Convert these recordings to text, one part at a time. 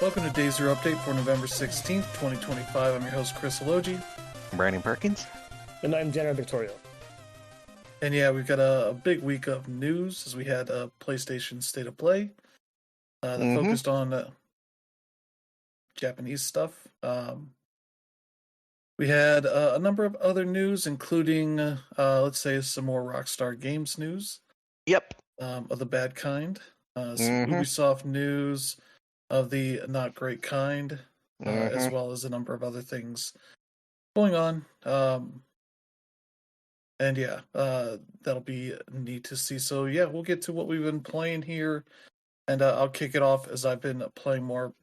Welcome to Day Zero Update for November 16th, 2025. I'm your host, Chris Elogi. Brandon Perkins. And I'm Jenna Victorio. And yeah, we've got a big week of news as we had a PlayStation State of Play that focused on Japanese stuff. We had a number of other news, including, let's say, some more Rockstar Games news. Yep. Of the bad kind. Some Ubisoft news of the not great kind, as well as a number of other things going on. And yeah, that'll be neat to see. So yeah, we'll get to what we've been playing here, and I'll kick it off as I've been playing more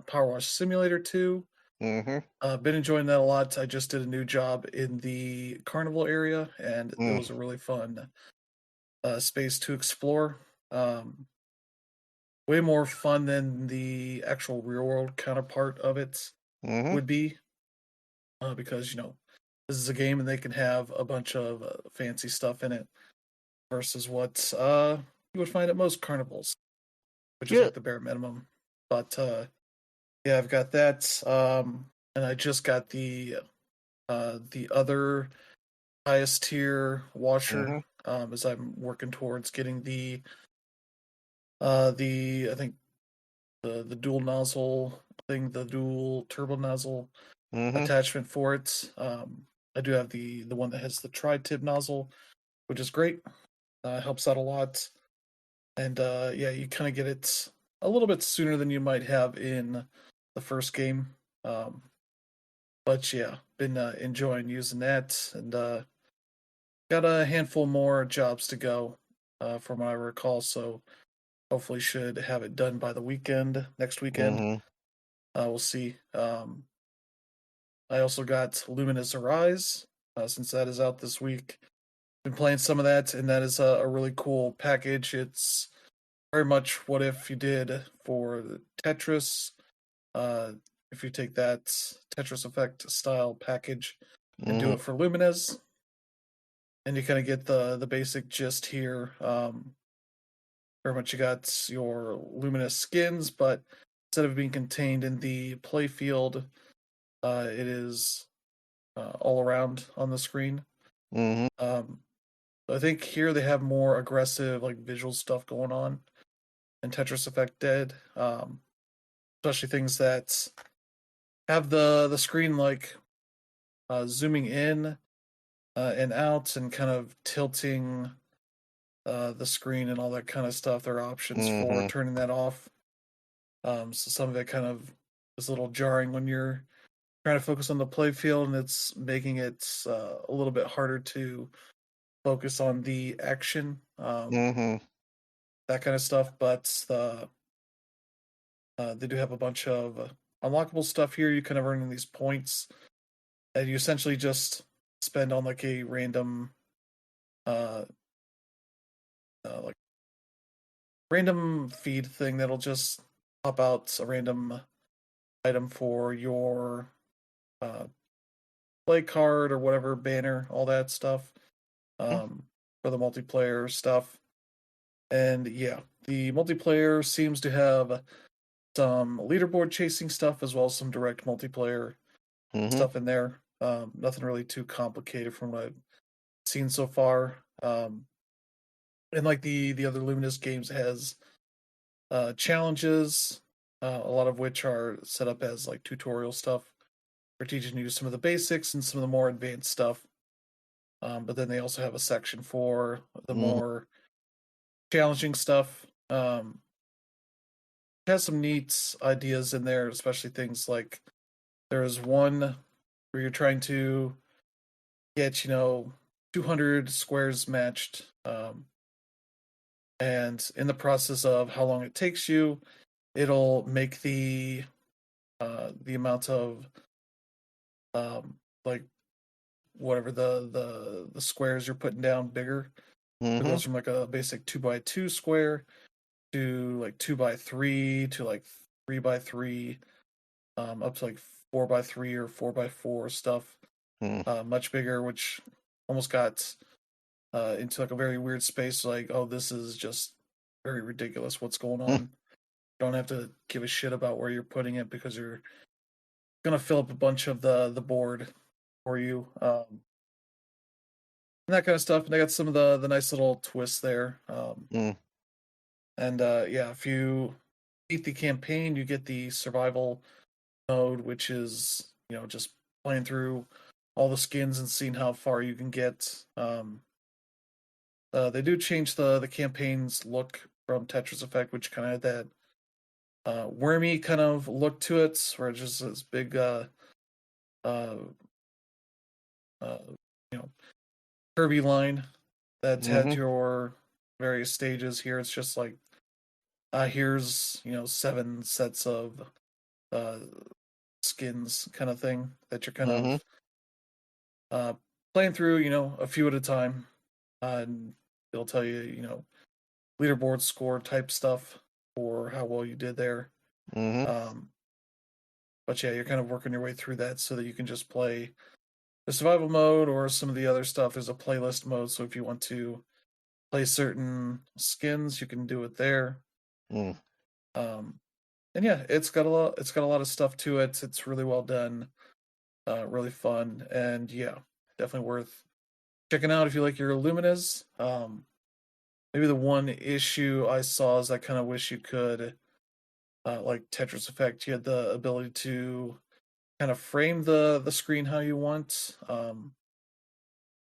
Power Wash Simulator 2. I've been enjoying that a lot. I just did a new job in the carnival area, and it was a really fun space to explore. Way more fun than the actual real world counterpart of it would be, because this is a game and they can have a bunch of fancy stuff in it versus what you would find at most carnivals, which is like the bare minimum. But yeah, I've got that, and I just got the other highest tier washer as I'm working towards getting the I think the dual nozzle thing, the dual turbo nozzle attachment for it. I do have the one that has the tri-tip nozzle, which is great. Helps out a lot. And yeah, you kind of get it a little bit sooner than you might have in the first game. But yeah, been enjoying using that, and got a handful more jobs to go from what I recall, so hopefully should have it done by the next weekend. We'll see. I also got Luminous Arise, since that is out this week. Been playing some of that, and that is a really cool package. It's very much what if you did for the Tetris. If you take that Tetris Effect style package and do it for Lumines, and you kind of get the basic gist here. Very much you got your luminous skins, but instead of being contained in the playfield, it is all around on the screen. I think here they have more aggressive like visual stuff going on in Tetris Effect did, especially things that have the screen like zooming in and out and kind of tilting the screen and all that kind of stuff. There are options for turning that off. So some of it kind of is a little jarring when you're trying to focus on the play field, and it's making it a little bit harder to focus on the action, that kind of stuff. But they do have a bunch of unlockable stuff here. You kind of earn these points, and you essentially just spend on like a random like random feed thing that'll just pop out a random item for your play card or whatever banner, all that stuff, for the multiplayer stuff. And yeah, the multiplayer seems to have some leaderboard chasing stuff as well as some direct multiplayer stuff in there. Nothing really too complicated from what I've seen so far. And like the other Luminous games has challenges, a lot of which are set up as like tutorial stuff for teaching you some of the basics and some of the more advanced stuff. But then they also have a section for the more challenging stuff. It has some neat ideas in there, especially things like there is one where you're trying to get 200 squares matched, and in the process of how long it takes you, it'll make the amount of like whatever the squares you're putting down bigger. It goes from like a basic 2x2 square to like 2x3 to like 3x3, up to like 4x3 or 4x4 stuff, much bigger, which almost got into like a very weird space. Like, oh, this is just very ridiculous. What's going on? don't have to give a shit about where you're putting it because you're gonna fill up a bunch of the board for you. And that kind of stuff. And they got some of the nice little twists there. Mm. And yeah, if you beat the campaign, you get the survival mode, which is just playing through all the skins and seeing how far you can get. They do change the campaign's look from Tetris Effect, which kind of had that wormy kind of look to it, where it's just this big, uh, uh, you know, curvy line that had Mm-hmm. your various stages. Here, it's just like here's 7 sets of uh, skins, kind of thing that you're kind Mm-hmm. of uh, playing through, a few at a time, and it'll tell you, leaderboard score type stuff for how well you did there. Mm-hmm. Um, but yeah, you're kind of working your way through that so that you can just play the survival mode or some of the other stuff. There's a playlist mode, so if you want to play certain skins, you can do it there. Mm. Um, and yeah, it's got a lot. It's got a lot of stuff to it. It's really well done, really fun, and yeah, definitely worth checking out if you like your Luminas. Maybe the one issue I saw is I kind of wish you could, like Tetris Effect, you had the ability to kind of frame the screen how you want.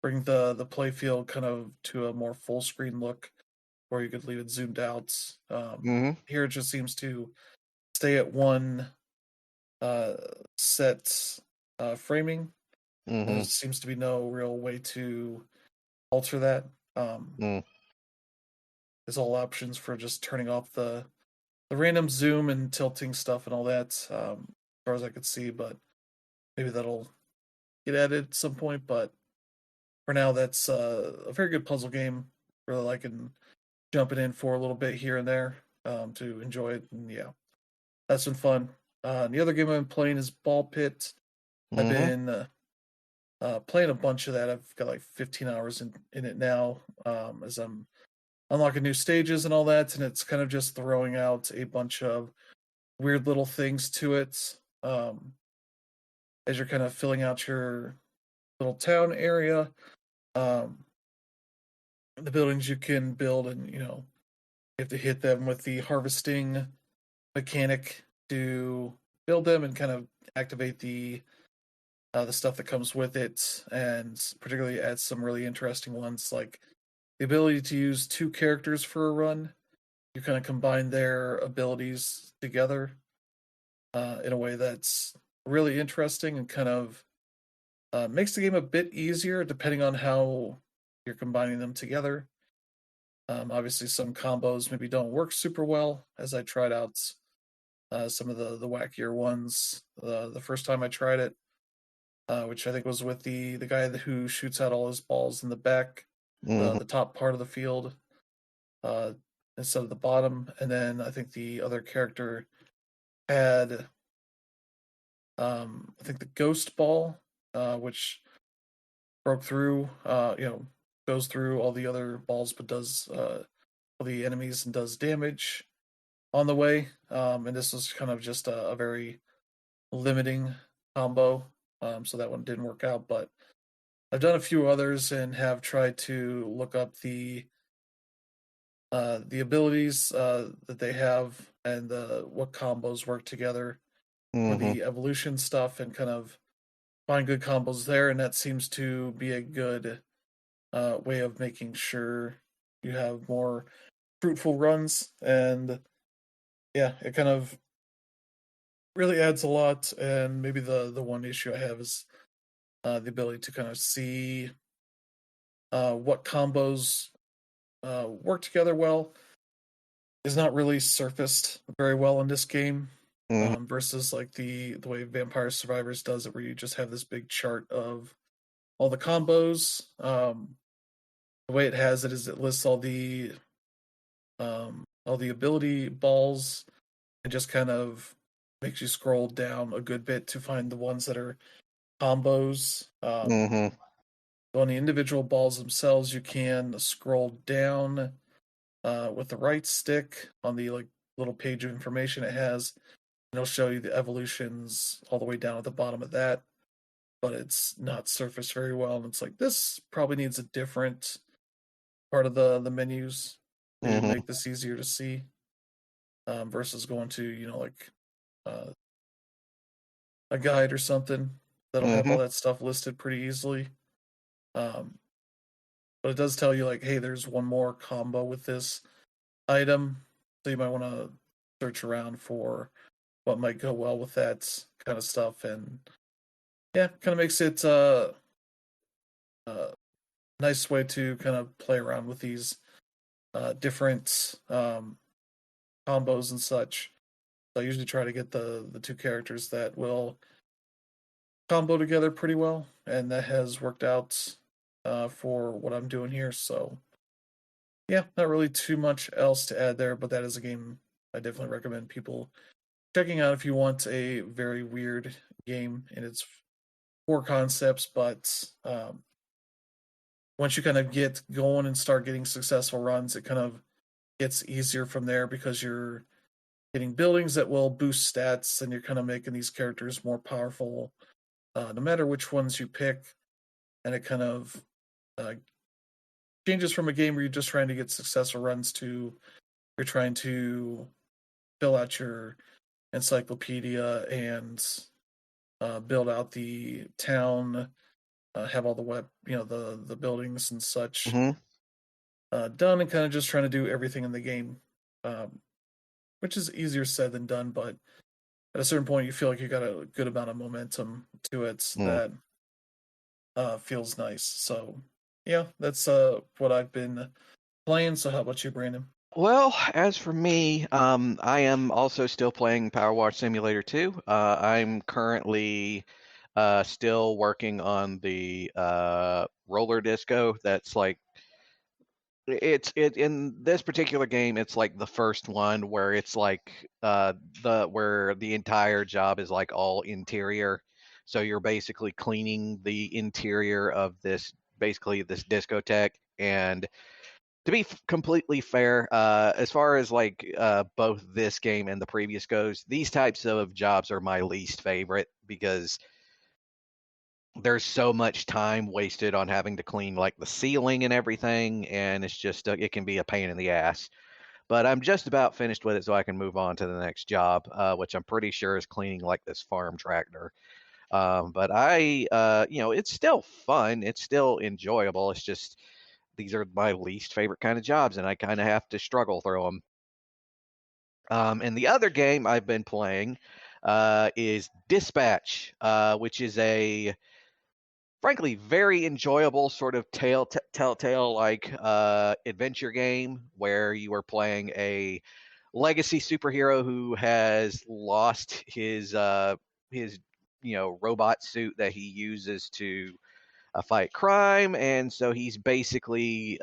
Bring the playfield kind of to a more full screen look, where you could leave it zoomed out. Mm-hmm. Here it just seems to stay at one uh, set framing. There Mm-hmm. seems to be no real way to alter that. Mm. There's all options for just turning off the random zoom and tilting stuff and all that, as far as I could see, but maybe that'll get added at some point. But for now, that's a very good puzzle game. Really liking jumping in for a little bit here and there, to enjoy it. And yeah, that's been fun. The other game I've been playing is Ball Pit. I've Mm-hmm. been playing a bunch of that. I've got like 15 hours in it now, as I'm unlocking new stages and all that. And it's kind of just throwing out a bunch of weird little things to it, as you're kind of filling out your little town area. Um, the buildings you can build, and you have to hit them with the harvesting mechanic to build them and kind of activate the stuff that comes with it, and particularly add some really interesting ones like the ability to use 2 characters for a run. You kind of combine their abilities together in a way that's really interesting and kind of makes the game a bit easier depending on how you're combining them together. Obviously, some combos maybe don't work super well, as I tried out some of the wackier ones the first time I tried it, which I think was with the guy who shoots out all his balls in the back, Mm-hmm. the top part of the field, uh, instead of the bottom. And then I think the other character had, I think the ghost ball, which broke through, goes through all the other balls, but does all the enemies and does damage on the way. And this was kind of just a very limiting combo. So that one didn't work out, but I've done a few others and have tried to look up the abilities that they have and what combos work together for Mm-hmm. the evolution stuff and kind of find good combos there. And that seems to be a good way of making sure you have more fruitful runs. And yeah, it kind of really adds a lot. And maybe the one issue I have is the ability to kind of see what combos work together well is not really surfaced very well in this game. Mm-hmm. Versus like the way Vampire Survivors does it, where you just have this big chart of all the combos. The way it has it is it lists all the ability balls and just kind of makes you scroll down a good bit to find the ones that are combos. Mm-hmm. On the individual balls themselves, you can scroll down with the right stick on the like little page of information it has, and it'll show you the evolutions all the way down at the bottom of that. But it's not surfaced very well, and it's like this probably needs a different part of the menus to Mm-hmm. make this easier to see, versus going to like uh, a guide or something that'll have Mm-hmm. all that stuff listed pretty easily. Um, but it does tell you like, hey, there's one more combo with this item, so you might want to search around for what might go well with that kind of stuff, and yeah, kind of makes it a nice way to kind of play around with these different combos and such. So I usually try to get the two characters that will combo together pretty well, and that has worked out for what I'm doing here. So yeah, not really too much else to add there, but that is a game I definitely recommend people checking out if you want a very weird game in its core concepts, but once you kind of get going and start getting successful runs, it kind of gets easier from there because you're getting buildings that will boost stats and you're kind of making these characters more powerful, no matter which ones you pick. And it kind of uh, changes from a game where you're just trying to get successful runs to you're trying to fill out your encyclopedia and build out the town, have all the the buildings and such Mm-hmm. done, and kind of just trying to do everything in the game, um, which is easier said than done. But at a certain point, you feel like you got a good amount of momentum to it that feels nice. So yeah, that's what I've been playing. So how about you, Brandon? Well, as for me, I am also still playing Power Wash Simulator 2. I'm currently still working on the roller disco. That's like it in this particular game. It's like the first one where it's like the where the entire job is like all interior. So you're basically cleaning the interior of this discotheque. And to be completely fair, as far as like both this game and the previous goes, these types of jobs are my least favorite because there's so much time wasted on having to clean like the ceiling and everything, and it's just it can be a pain in the ass. But I'm just about finished with it, so I can move on to the next job, which I'm pretty sure is cleaning like this farm tractor. But it's still fun. It's still enjoyable. It's just these are my least favorite kind of jobs, and I kind of have to struggle through them. And the other game I've been playing is Dispatch, which is a frankly very enjoyable sort of telltale like adventure game where you are playing a legacy superhero who has lost his robot suit that he uses to fight crime, and so he's basically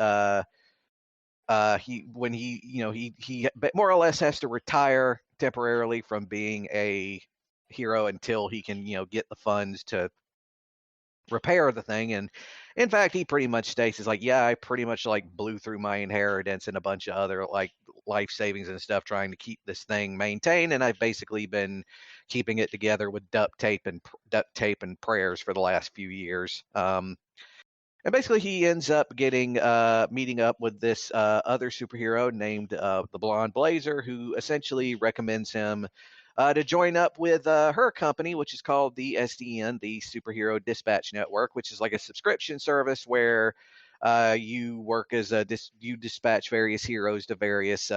he when he he more or less has to retire temporarily from being a hero until he can get the funds to repair the thing. And in fact, he pretty much states is like, yeah, I pretty much like blew through my inheritance and a bunch of other like life savings and stuff trying to keep this thing maintained, and I've basically been keeping it together with duct tape and prayers for the last few years. And basically, he ends up getting meeting up with this other superhero named the Blonde Blazer, who essentially recommends him to join up with her company, which is called the SDN, the Superhero Dispatch Network, which is like a subscription service where you work as you dispatch various heroes to various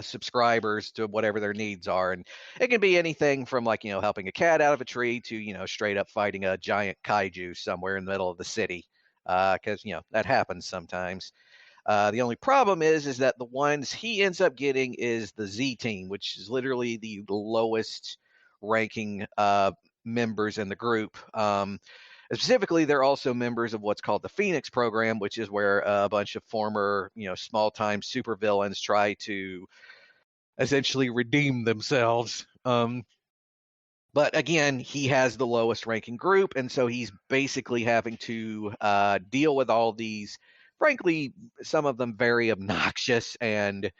subscribers to whatever their needs are. And it can be anything from like helping a cat out of a tree to straight up fighting a giant kaiju somewhere in the middle of the city, because that happens sometimes. The only problem is that the ones he ends up getting is the Z team, which is literally the lowest ranking members in the group. Specifically, they're also members of what's called the Phoenix program, which is where a bunch of former, small-time supervillains try to essentially redeem themselves. But again, he has the lowest ranking group, and so he's basically having to deal with all these frankly, some of them very obnoxious and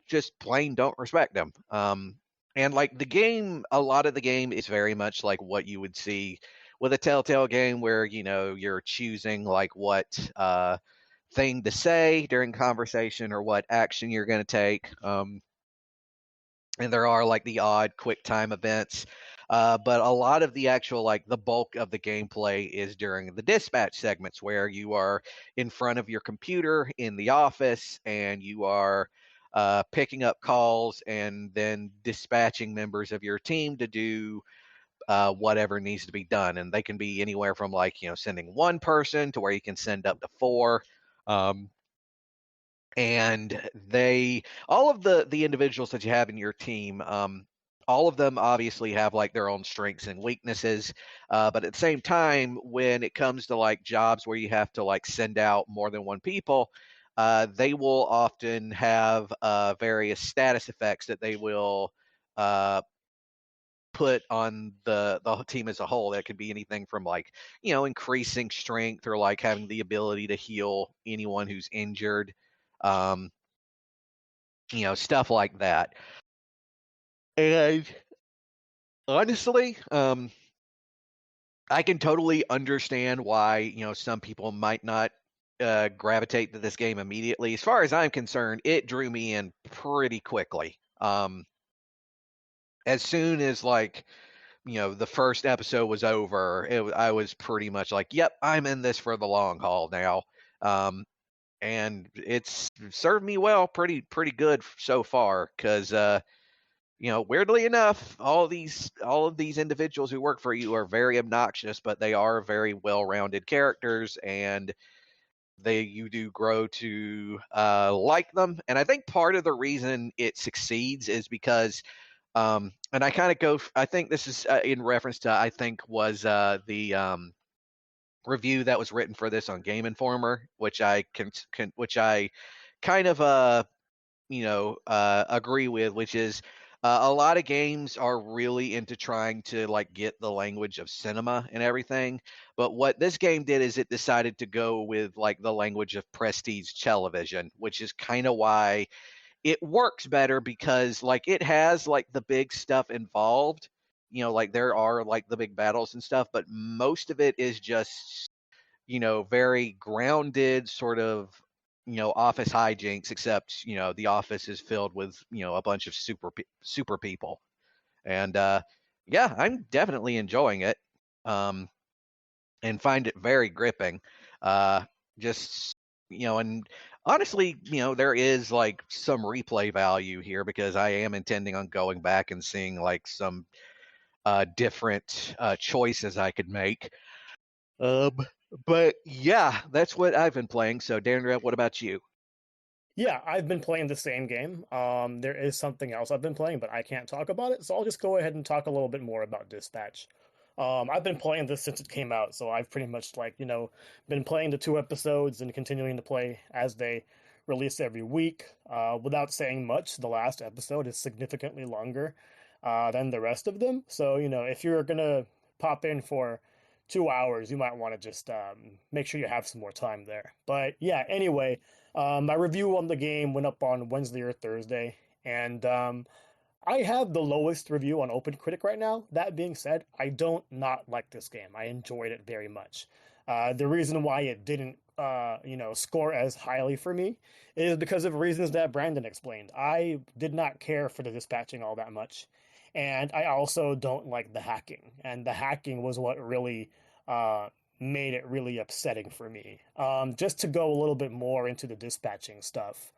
just plain don't respect them. And like the game, a lot of the game is very much like what you would see with a Telltale game, where you're choosing like what thing to say during conversation or what action you're going to take. And there are like the odd quick time events. But a lot of the actual, like the bulk of the gameplay is during the dispatch segments, where you are in front of your computer in the office and you are picking up calls and then dispatching members of your team to do whatever needs to be done. And they can be anywhere from like, sending one person to where you can send up to four. Um, and all of the individuals that you have in your team, all of them obviously have like their own strengths and weaknesses, but at the same time, when it comes to like jobs where you have to like send out more than one people, they will often have various status effects that they will put on the team as a whole. That could be anything from like increasing strength, or like having the ability to heal anyone who's injured, um, stuff like that. And honestly, I can totally understand why some people might not gravitate to this game immediately. As far as I'm concerned, it drew me in pretty quickly. As soon as like the first episode was over, I was pretty much like, yep, I'm in this for the long haul now. And it's served me well, pretty good so far, because weirdly enough, all of these individuals who work for you are very obnoxious, but they are very well-rounded characters, and you do grow to like them. And I think part of the reason it succeeds is because and I kind of I think this is in reference to, I think was the review that was written for this on Game Informer, which I which I kind of agree with, which is a lot of games are really into trying to like get the language of cinema and everything, but what this game did is it decided to go with like the language of prestige television, which is kind of why it works better, because like it has like the big stuff involved, like there are like the big battles and stuff, but most of it is just very grounded sort of office hijinks, except the office is filled with a bunch of super people. And yeah, I'm definitely enjoying it, um and find it very gripping. Just and honestly, there is like some replay value here, because I am intending on going back and seeing like some different choices I could make. Um, but yeah, that's what I've been playing. So, Dandra, what about you? Yeah, I've been playing the same game. There is something else I've been playing, but I can't talk about it, so I'll just go ahead and talk a little bit more about Dispatch. I've been playing this since it came out, so I've pretty much been playing the 2 episodes and continuing to play as they release every week. Without saying much, the last episode is significantly longer than the rest of them. So, if you're gonna pop in for 2 hours, you might want to just make sure you have some more time there. But yeah, anyway, my review on the game went up on Wednesday or Thursday, and I have the lowest review on OpenCritic right now. That being said, I don't not like this game. I enjoyed it very much. The reason why it didn't, score as highly for me is because of reasons that Brandon explained. I did not care for the dispatching all that much, and I also don't like the hacking. And the hacking was what really uh, made it really upsetting for me. Just to go a little bit more into the dispatching stuff,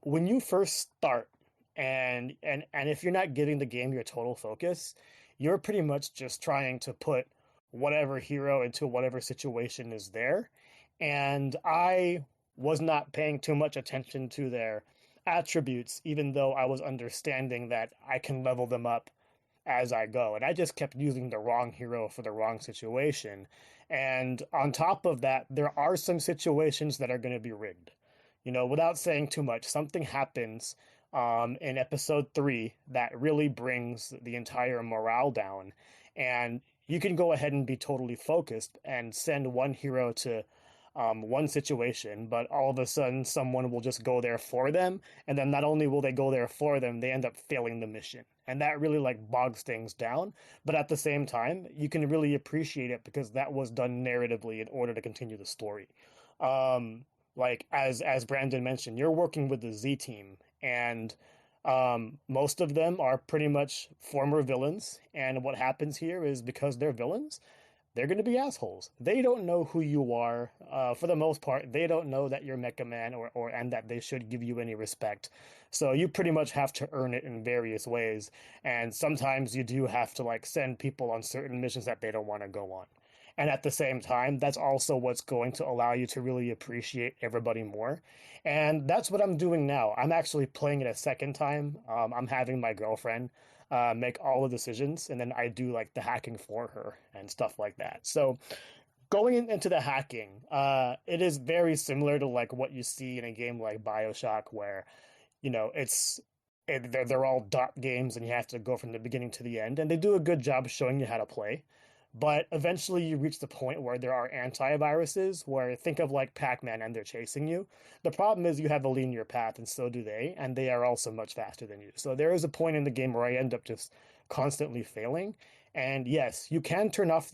when you first start, and if you're not giving the game your total focus, you're pretty much just trying to put whatever hero into whatever situation is there. And I was not paying too much attention to their attributes, even though I was understanding that I can level them up as I go. And I just kept using the wrong hero for the wrong situation. And on top of that, there are some situations that are going to be rigged. Without saying too much, something happens in episode 3 that really brings the entire morale down. And you can go ahead and be totally focused and send one hero to one situation, but all of a sudden someone will just go there for them, and then not only will they go there for them, they end up failing the mission. And that really like bogs things down. But at the same time, you can really appreciate it because that was done narratively in order to continue the story. Um, like as Brandon mentioned, you're working with the Z team, and most of them are pretty much former villains. And what happens here is because they're villains, they're going to be assholes. They don't know who you are. For the most part, they don't know that you're Mecha Man or and that they should give you any respect. So you pretty much have to earn it in various ways. And sometimes you do have to like send people on certain missions that they don't want to go on. And at the same time, that's also what's going to allow you to really appreciate everybody more. And that's what I'm doing now. I'm actually playing it a second time. I'm having my girlfriend make all the decisions, and then I do like the hacking for her and stuff like that. So going into the hacking, it is very similar to like what you see in a game like BioShock, where they're all dot games and you have to go from the beginning to the end, and they do a good job showing you how to play. But eventually you reach the point where there are antiviruses where think of like Pac-Man and they're chasing you. The problem is you have a linear path and so do they, and they are also much faster than you. So there is a point in the game where I end up just constantly failing. And yes, you can turn off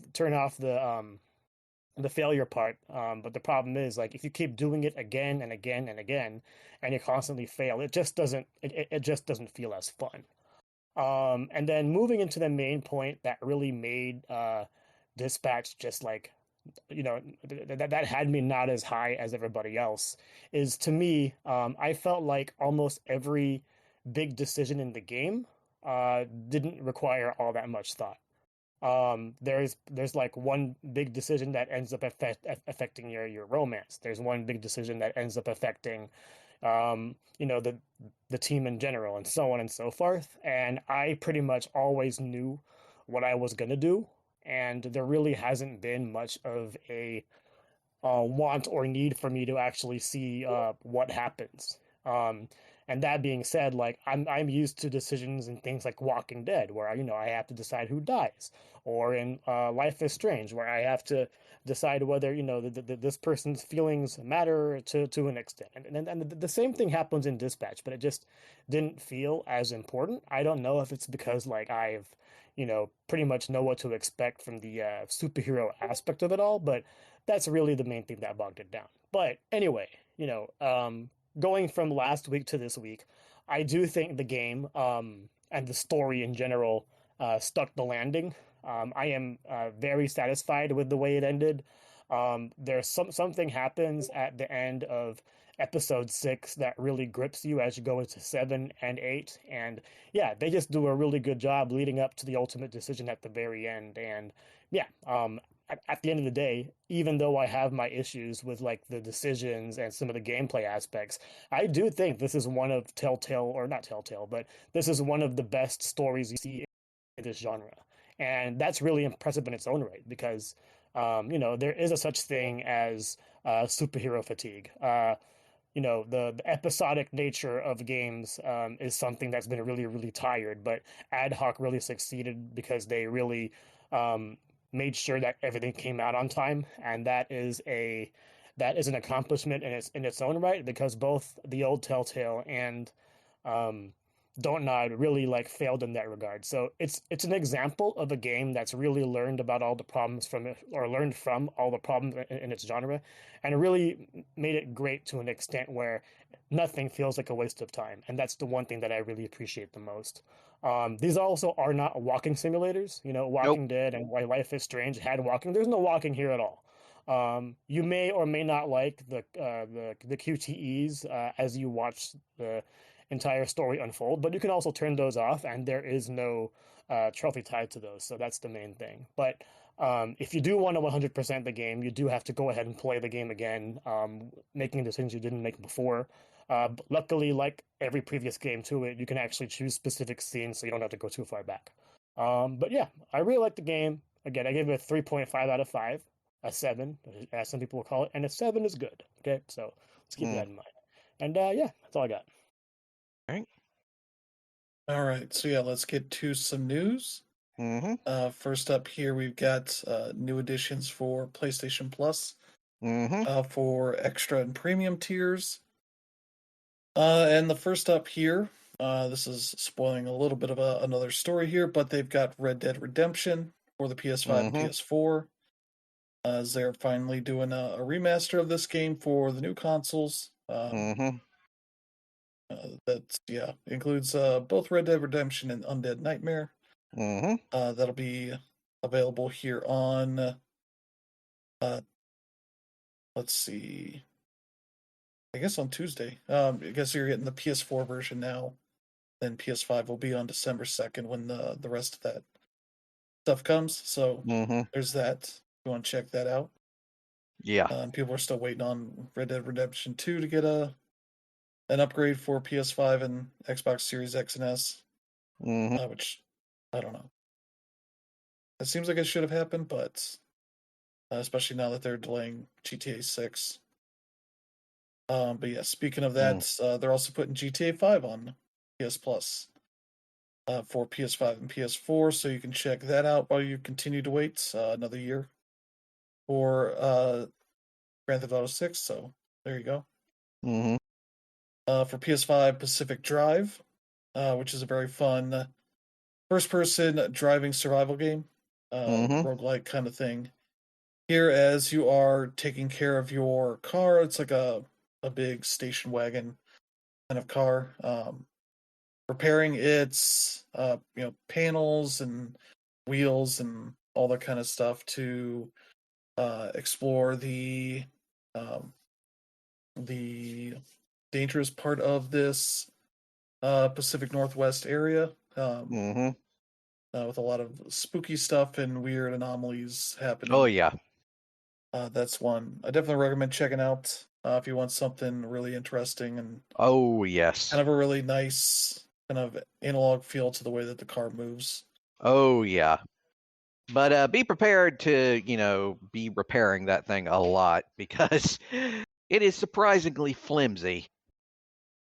the failure part. But the problem is like if you keep doing it again and again and again and you constantly fail, it just doesn't feel as fun. And then moving into the main point that really made Dispatch just like that had me not as high as everybody else is to me, I felt like almost every big decision in the game didn't require all that much thought. There's like one big decision that ends up affecting your romance. There's one big decision that ends up affecting the team in general, and so on and so forth. And I pretty much always knew what I was gonna do, and there really hasn't been much of a want or need for me to actually see what happens. And that being said, like I'm used to decisions in things like Walking Dead, where I have to decide who dies, or in Life is Strange, where I have to decide whether this person's feelings matter to an extent. And the same thing happens in Dispatch, but it just didn't feel as important. I don't know if it's because like I've pretty much know what to expect from the superhero aspect of it all, but that's really the main thing that bogged it down. But anyway, going from last week to this week, I do think the game and the story in general stuck the landing. I am very satisfied with the way it ended. There's something happens at the end of episode 6 that really grips you as you go into 7 and 8, and yeah, they just do a really good job leading up to the ultimate decision at the very end. And yeah, at the end of the day, even though I have my issues with like the decisions and some of the gameplay aspects, I do think this is one of Telltale, or not Telltale, but this is one of the best stories you see in this genre. And that's really impressive in its own right because, there is a such thing as superhero fatigue. The episodic nature of games is something that's been really, really tired, but Ad Hoc really succeeded because they really made sure that everything came out on time, and that is an accomplishment in its own right because both the old Telltale and um, Don't Nod really like failed in that regard. So it's an example of a game that's really learned about all the problems from it, or learned from all the problems in its genre, and really made it great to an extent where nothing feels like a waste of time. And that's the one thing that I really appreciate the most. These also are not walking simulators. Nope. Walking Dead and Why Life is Strange had walking. There's no walking here at all. You may or may not like the QTEs as you watch the entire story unfold, but you can also turn those off, and there is no trophy tied to those. So that's the main thing. But if you do want to 100% the game, you do have to go ahead and play the game again, making decisions you didn't make before. But luckily, like every previous game to it, you can actually choose specific scenes, so you don't have to go too far back. But yeah, I really like the game. Again, I gave it a 3.5 out of 5, a 7, as some people will call it, and a 7 is good. Okay, so let's keep that in mind. And yeah, that's all I got. All right. All right, so yeah, let's get to some news. Mm-hmm. First up here, we've got new additions for PlayStation Plus. for extra and premium tiers. And the first up here, this is spoiling a little bit of another story here, but they've got Red Dead Redemption for the PS5 and PS4. As they're finally doing a remaster of this game for the new consoles. That includes both Red Dead Redemption and Undead Nightmare. That'll be available here on. Let's see. I guess on Tuesday. I guess you're getting the PS4 version now. Then PS5 will be on December 2nd when the rest of that stuff comes. So there's that. If you want to check that out. Yeah. People are still waiting on Red Dead Redemption 2 to get an upgrade for PS5 and Xbox Series X and S, which I don't know. It seems like it should have happened, but especially now that they're delaying GTA 6. But yeah, speaking of that, they're also putting GTA 5 on PS Plus for PS5 and PS4, so you can check that out while you continue to wait another year for Grand Theft Auto 6. So there you go. For PS5, Pacific Drive, which is a very fun first-person driving survival game, roguelike kind of thing. Here, as you are taking care of your car, it's like a big station wagon kind of car, repairing its panels and wheels and all that kind of stuff to explore the dangerous part of this Pacific Northwest area, with a lot of spooky stuff and weird anomalies happening. Oh yeah. That's one I definitely recommend checking out if you want something really interesting and oh yes, kind of a really nice kind of analog feel to the way that the car moves. Oh yeah. But be prepared to, be repairing that thing a lot because it is surprisingly flimsy.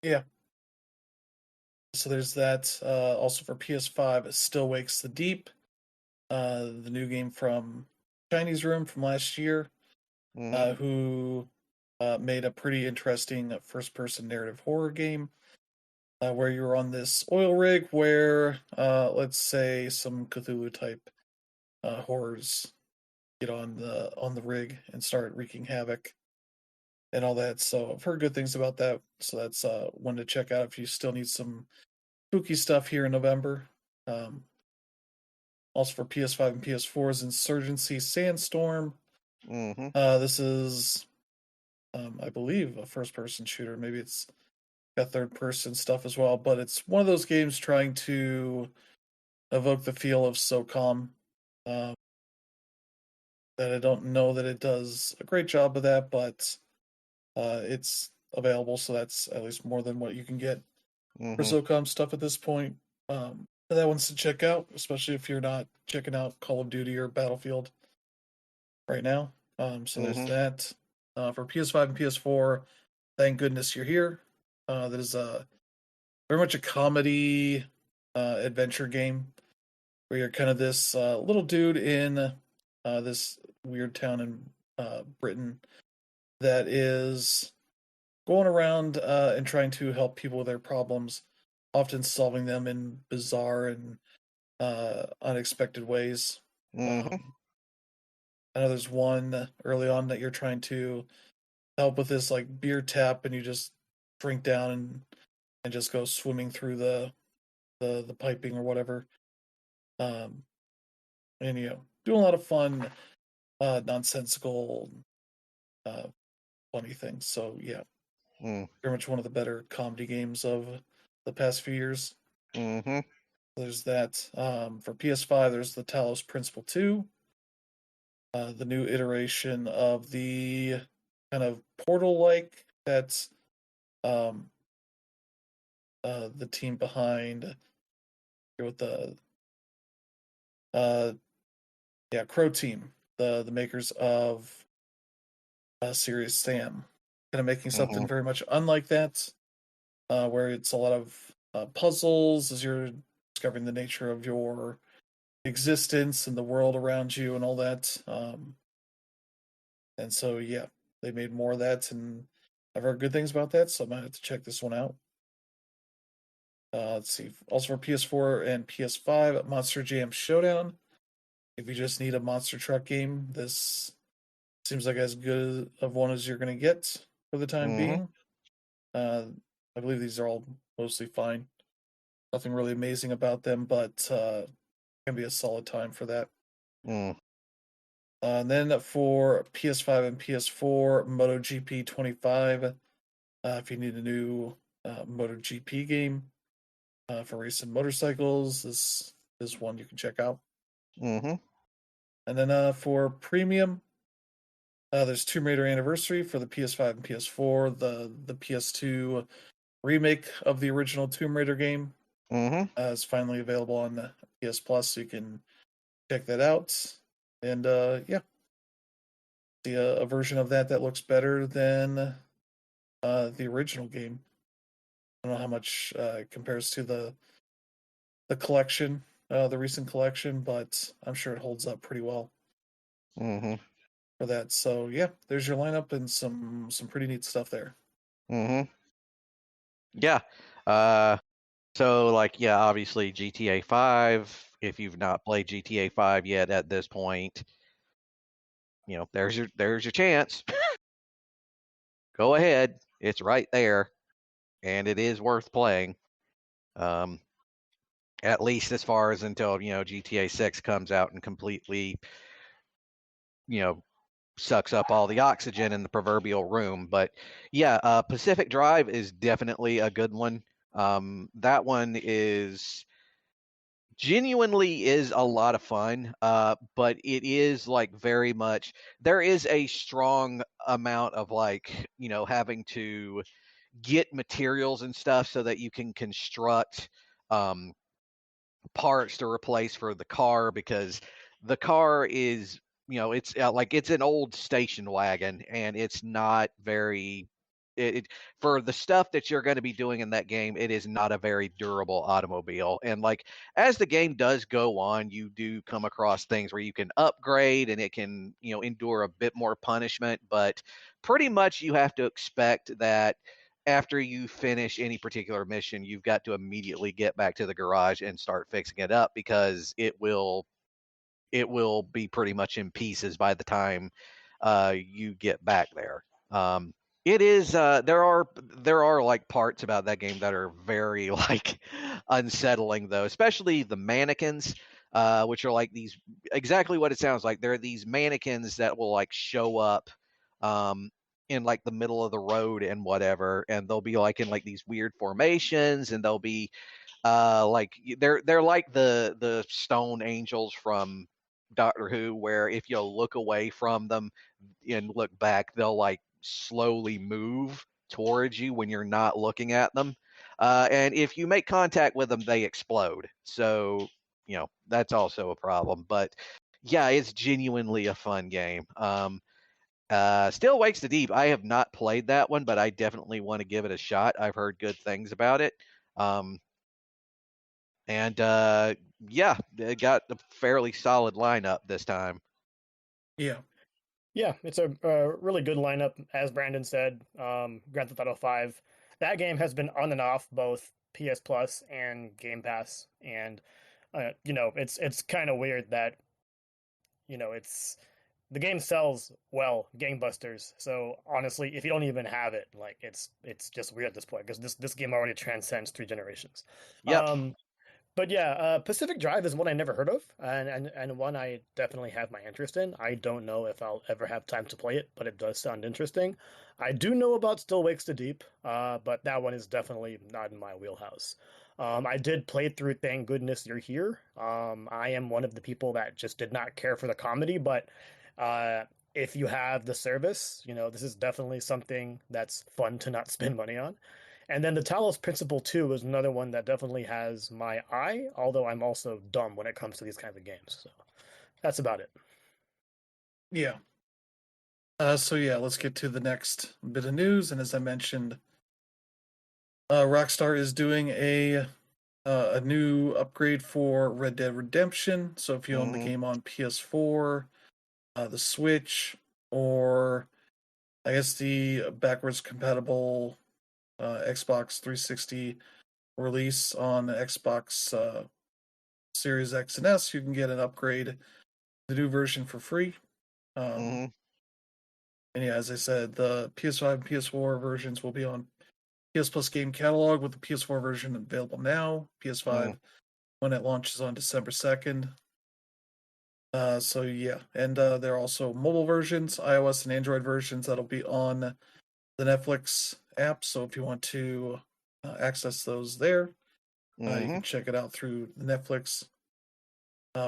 Yeah. So there's that. Also for PS5, Still Wakes the Deep, the new game from Chinese Room from last year, who made a pretty interesting first-person narrative horror game where you're on this oil rig where, let's say, some Cthulhu type horrors get on the rig and start wreaking havoc and all that. So I've heard good things about that. So that's one to check out if you still need some spooky stuff here in November. Also for PS5 and PS4 is Insurgency Sandstorm. This is, I believe, a first-person shooter. Maybe it's got third-person stuff as well, but it's one of those games trying to evoke the feel of SOCOM. That I don't know that it does a great job of that, but it's available, so that's at least more than what you can get for SOCOM stuff at this point. That one's to check out, especially if you're not checking out Call of Duty or Battlefield right now. So there's that. For PS5 and PS4, thank goodness you're here. That is very much a comedy adventure game where you're kind of this little dude in this weird town in Britain that is going around and trying to help people with their problems, often solving them in bizarre and unexpected ways. I know there's one early on that you're trying to help with this like beer tap, and you just drink down and just go swimming through the piping or whatever. And doing a lot of fun, nonsensical, funny things. So yeah, very much one of the better comedy games of the past few years. There's that. For PS5, there's the Talos Principle 2, the new iteration of the kind of Portal-like that's the team behind with the Crow Team, the makers of Serious Sam, kind of making something very much unlike that, where it's a lot of puzzles as you're discovering the nature of your existence and the world around you and all that. And so, yeah, they made more of that, and I've heard good things about that, so I might have to check this one out. Let's see. Also for PS4 and PS5, Monster Jam Showdown. If you just need a monster truck game, this seems like as good of one as you're going to get for the time Mm-hmm. being. I believe these are all mostly fine. Nothing really amazing about them, but can be a solid time for that. Mm. And then for PS5 and PS4, MotoGP 25. If you need a new MotoGP game for racing motorcycles, this is one you can check out. Mm-hmm. And then for premium, there's Tomb Raider Anniversary for the PS5 and PS4. The PS2 remake of the original Tomb Raider game Mm-hmm. is finally available on the PS Plus, so you can check that out. And yeah, see a version of that looks better than the original game. I don't know how much it compares to the collection, the recent collection, but I'm sure it holds up pretty well Mm-hmm. for that. So yeah, there's your lineup and some pretty neat stuff there. Mm-hmm. Yeah. So like, yeah, obviously GTA 5. If you've not played GTA 5 yet at this point, there's your chance. Go ahead. It's right there, and it is worth playing. Um, at least as far as until GTA 6 comes out and completely, you know, sucks up all the oxygen in the proverbial room. But yeah, Pacific Drive is definitely a good one. That one genuinely is a lot of fun, but it is like very much, there is a strong amount of like, having to get materials and stuff so that you can construct um, parts to replace for the car, because the car is, it's like it's an old station wagon, and it's not very it for the stuff that you're going to be doing in that game. It is not a very durable automobile. And like, as the game does go on, you do come across things where you can upgrade and it can, endure a bit more punishment, but pretty much you have to expect that after you finish any particular mission, you've got to immediately get back to the garage and start fixing it up, because it will be pretty much in pieces by the time you get back there. It is there are like parts about that game that are very like unsettling, though, especially the mannequins, which are like these, exactly what it sounds like. There are these mannequins that will like show up um, in like the middle of the road and whatever, and they'll be like in like these weird formations, and they'll be like they're like the stone angels from Doctor Who, where if you look away from them and look back, they'll like slowly move towards you when you're not looking at them. And if you make contact with them, they explode. So, that's also a problem. But yeah, it's genuinely a fun game. Still Wakes the Deep. I have not played that one, but I definitely want to give it a shot. I've heard good things about it. And yeah, they got a fairly solid lineup this time. Yeah, Yeah, it's a really good lineup, as Brandon said. Grand Theft Auto 5. That game has been on and off both PS Plus and Game Pass, and it's kind of weird that it's the game sells well, gangbusters. So honestly, if you don't even have it, like it's just weird at this point, because this game already transcends 3 generations. Yep. Um, but yeah, Pacific Drive is one I never heard of, and one I definitely have my interest in. I don't know if I'll ever have time to play it, but it does sound interesting. I do know about Still Wakes the Deep, but that one is definitely not in my wheelhouse. I did play through Thank Goodness You're Here. I am one of the people that just did not care for the comedy, but uh, if you have the service, this is definitely something that's fun to not spend money on. And then the Talos Principle 2 is another one that definitely has my eye, although I'm also dumb when it comes to these kinds of games. So that's about it. yeah. So yeah, let's get to the next bit of news. And as I mentioned, Rockstar is doing a new upgrade for Red Dead Redemption. So if you own the Hmm. game on PS4, the Switch, or I guess the backwards compatible Xbox 360 release on the Xbox Series X and S, you can get an upgrade, the new version for free. Mm-hmm. And yeah, as I said, the PS5 and PS4 versions will be on PS Plus Game Catalog, with the PS4 version available now. PS5 when it launches on December 2nd. So yeah, and there are also mobile versions, iOS and Android versions that'll be on the Netflix app. So if you want to access those there, you can check it out through the Netflix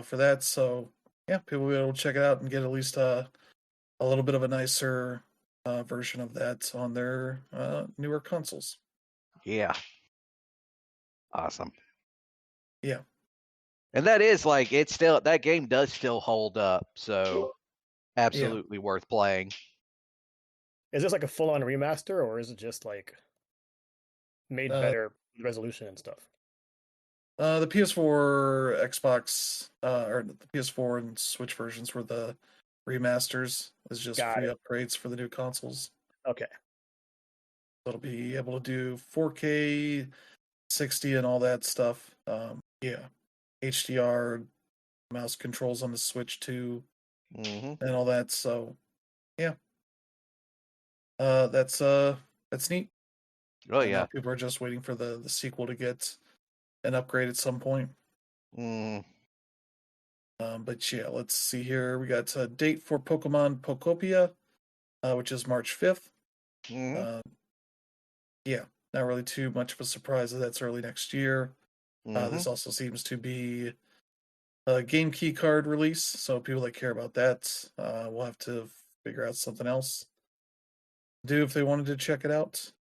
for that. So yeah, people will be able to check it out and get at least a little bit of a nicer version of that on their newer consoles. Yeah. Awesome. Yeah. And that is like, it's still, that game does still hold up. So absolutely worth playing. Is this like a full-on remaster, or is it just like made better resolution and stuff? The PS4, Xbox, or the PS4 and Switch versions were the remasters. It's just Got free it. upgrades for the new consoles. Okay. It'll be able to do 4K, 60, and all that stuff. Yeah, HDR, mouse controls on the Switch too, and all that. So, yeah, that's neat. Oh And yeah. now people are just waiting for the sequel to get an upgrade at some point. But yeah, let's see here. We got a date for Pokemon Pokopia, which is March 5th. Yeah, not really too much of a surprise that that's early next year. This also seems to be a game key card release, so people that care about that will have to figure out something else to do if they wanted to check it out.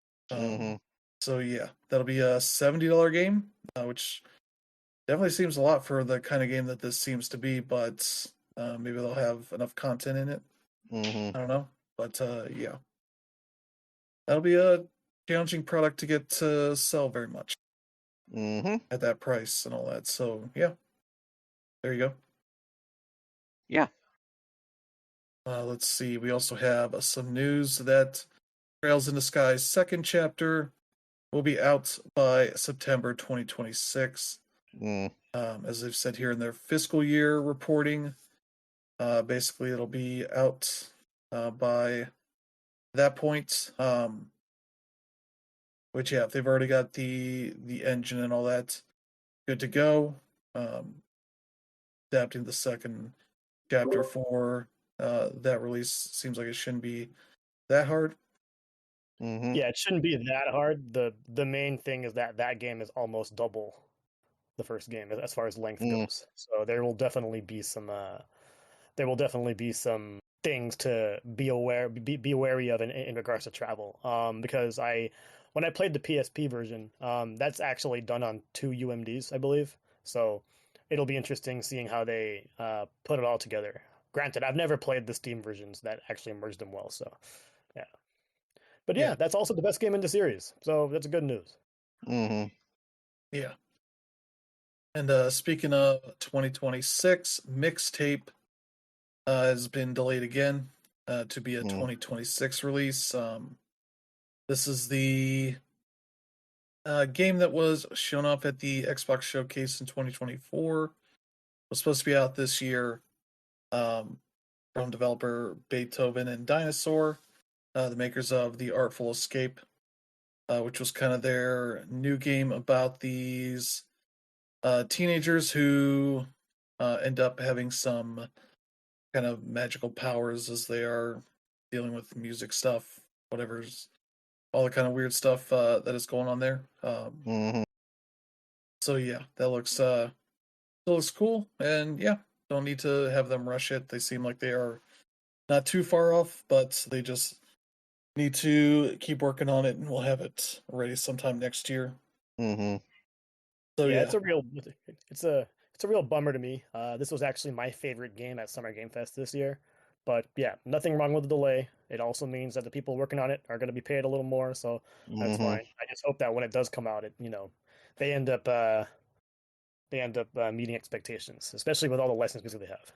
So yeah, that'll be a $70 game, which definitely seems a lot for the kind of game that this seems to be, but maybe they'll have enough content in it. I don't know. But yeah, that'll be a challenging product to get to sell very much at that price and all that. So yeah, there you go. Yeah. Let's see. We also have some news that Trails in the Sky's second chapter will be out by September 2026. As they've said here in their fiscal year reporting, basically it'll be out by that point. Which yeah, they've already got the engine and all that good to go. Adapting the second chapter for that release seems like it shouldn't be that hard. Yeah, it shouldn't be that hard. The main thing is that that game is almost double the first game as far as length goes. So there will definitely be some things to be wary of in regards to travel. Because when I played the PSP version, that's actually done on 2 UMDs, I believe. So it'll be interesting seeing how they put it all together. Granted, I've never played the Steam versions that actually merged them well. So yeah, but yeah, that's also the best game in the series. So that's good news. Yeah. And speaking of 2026, Mixtape has been delayed again to be a 2026 release. This is the game that was shown off at the Xbox Showcase in 2024. Was supposed to be out this year from developer Beethoven and Dinosaur, the makers of The Artful Escape, which was kind of their new game about these teenagers who end up having some kind of magical powers as they are dealing with music stuff, whatever's all the kind of weird stuff that is going on there. So yeah, that looks cool, and yeah, don't need to have them rush it. They seem like they are not too far off, but they just need to keep working on it, and we'll have it ready sometime next year. So yeah, yeah, it's a real bummer to me. This was actually my favorite game at Summer Game Fest this year. But yeah, nothing wrong with the delay. It also means that the people working on it are going to be paid a little more, so that's fine. I just hope that when it does come out, they end up meeting expectations, especially with all the licensed music they have.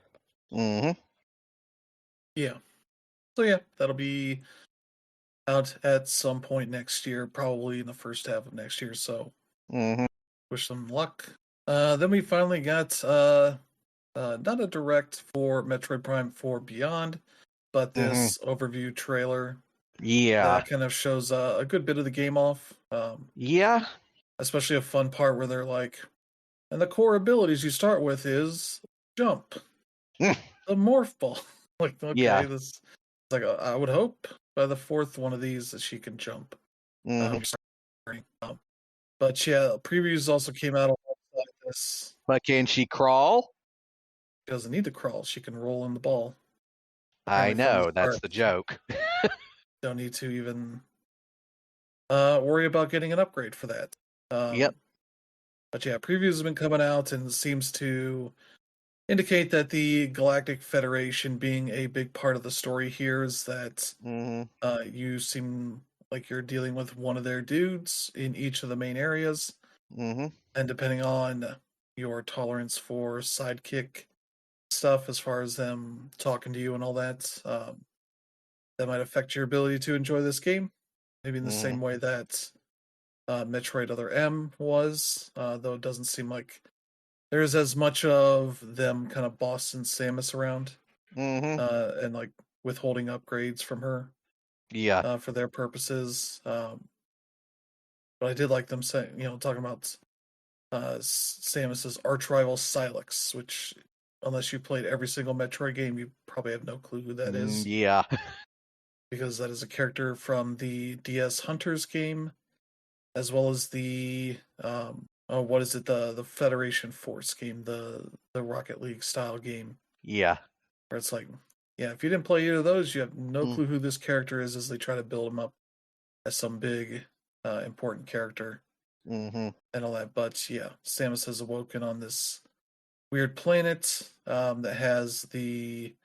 yeah. So yeah, that'll be out at some point next year, probably in the first half of next year. So Mm-hmm. wish them luck. Then we finally got not a direct for Metroid Prime 4 Beyond, but Mm-hmm. this overview trailer Yeah. that kind of shows a good bit of the game off. Yeah. Especially a fun part where they're like, and the core abilities you start with is jump, the morph ball. Like, okay, Yeah. this is like I would hope by the fourth one of these that she can jump. Mm-hmm. But yeah, previews also came out alongside this. But can she crawl? She doesn't need to crawl; she can roll in the ball. I Apparently, from the know, that's start, the joke. don't need to even worry about getting an upgrade for that. Yep. But yeah, previews have been coming out and seems to indicate that the Galactic Federation being a big part of the story here is that Mm-hmm. you seem like you're dealing with one of their dudes in each of the main areas, Mm-hmm. and depending on your tolerance for sidekick stuff, as far as them talking to you and all that, that might affect your ability to enjoy this game. Maybe in the Mm-hmm. same way that Metroid Other M was, though it doesn't seem like there's as much of them kind of bossing Samus around Mm-hmm. and like withholding upgrades from her Yeah. for their purposes. But I did like them saying, talking about Samus's arch rival Silex, which, unless you played every single Metroid game, you probably have no clue who that is, Yeah. because that is a character from the DS Hunters game, as well as the what is it, the Federation Force game, the Rocket League style game, Yeah. where it's like, yeah, if you didn't play either of those, you have no Mm. clue who this character is as they try to build him up as some big important character Mm-hmm. and all that. But yeah, Samus has awoken on this weird planet that has the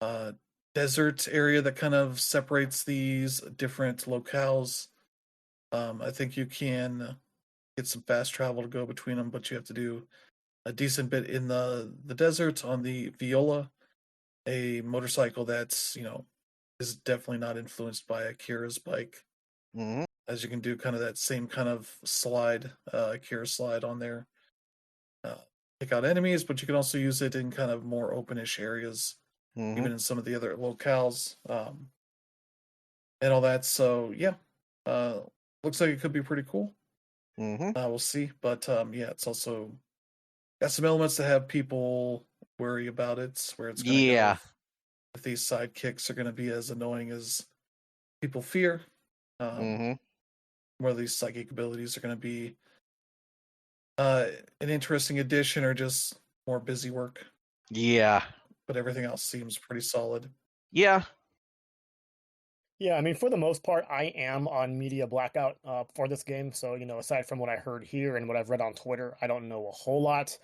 uh, desert area that kind of separates these different locales. I think you can get some fast travel to go between them, but you have to do a decent bit in the desert on the Viola, a motorcycle that's is definitely not influenced by Akira's bike, Mm-hmm. as you can do kind of that same kind of slide, Akira slide on there. Uh, Pick out enemies, but you can also use it in kind of more openish areas, Mm-hmm. even in some of the other locales, and all that. So yeah, uh, looks like it could be pretty cool. Mm-hmm. We'll see, but yeah, it's also got some elements to have people worry about it, where it's going to go Yeah. if these sidekicks are going to be as annoying as people fear. Um, Mm-hmm. whether these psychic abilities are going to be an interesting addition or just more busy work. Yeah. But everything else seems pretty solid. Yeah. Yeah, I mean, for the most part, I am on media blackout for this game. So, aside from what I heard here and what I've read on Twitter, I don't know a whole lot.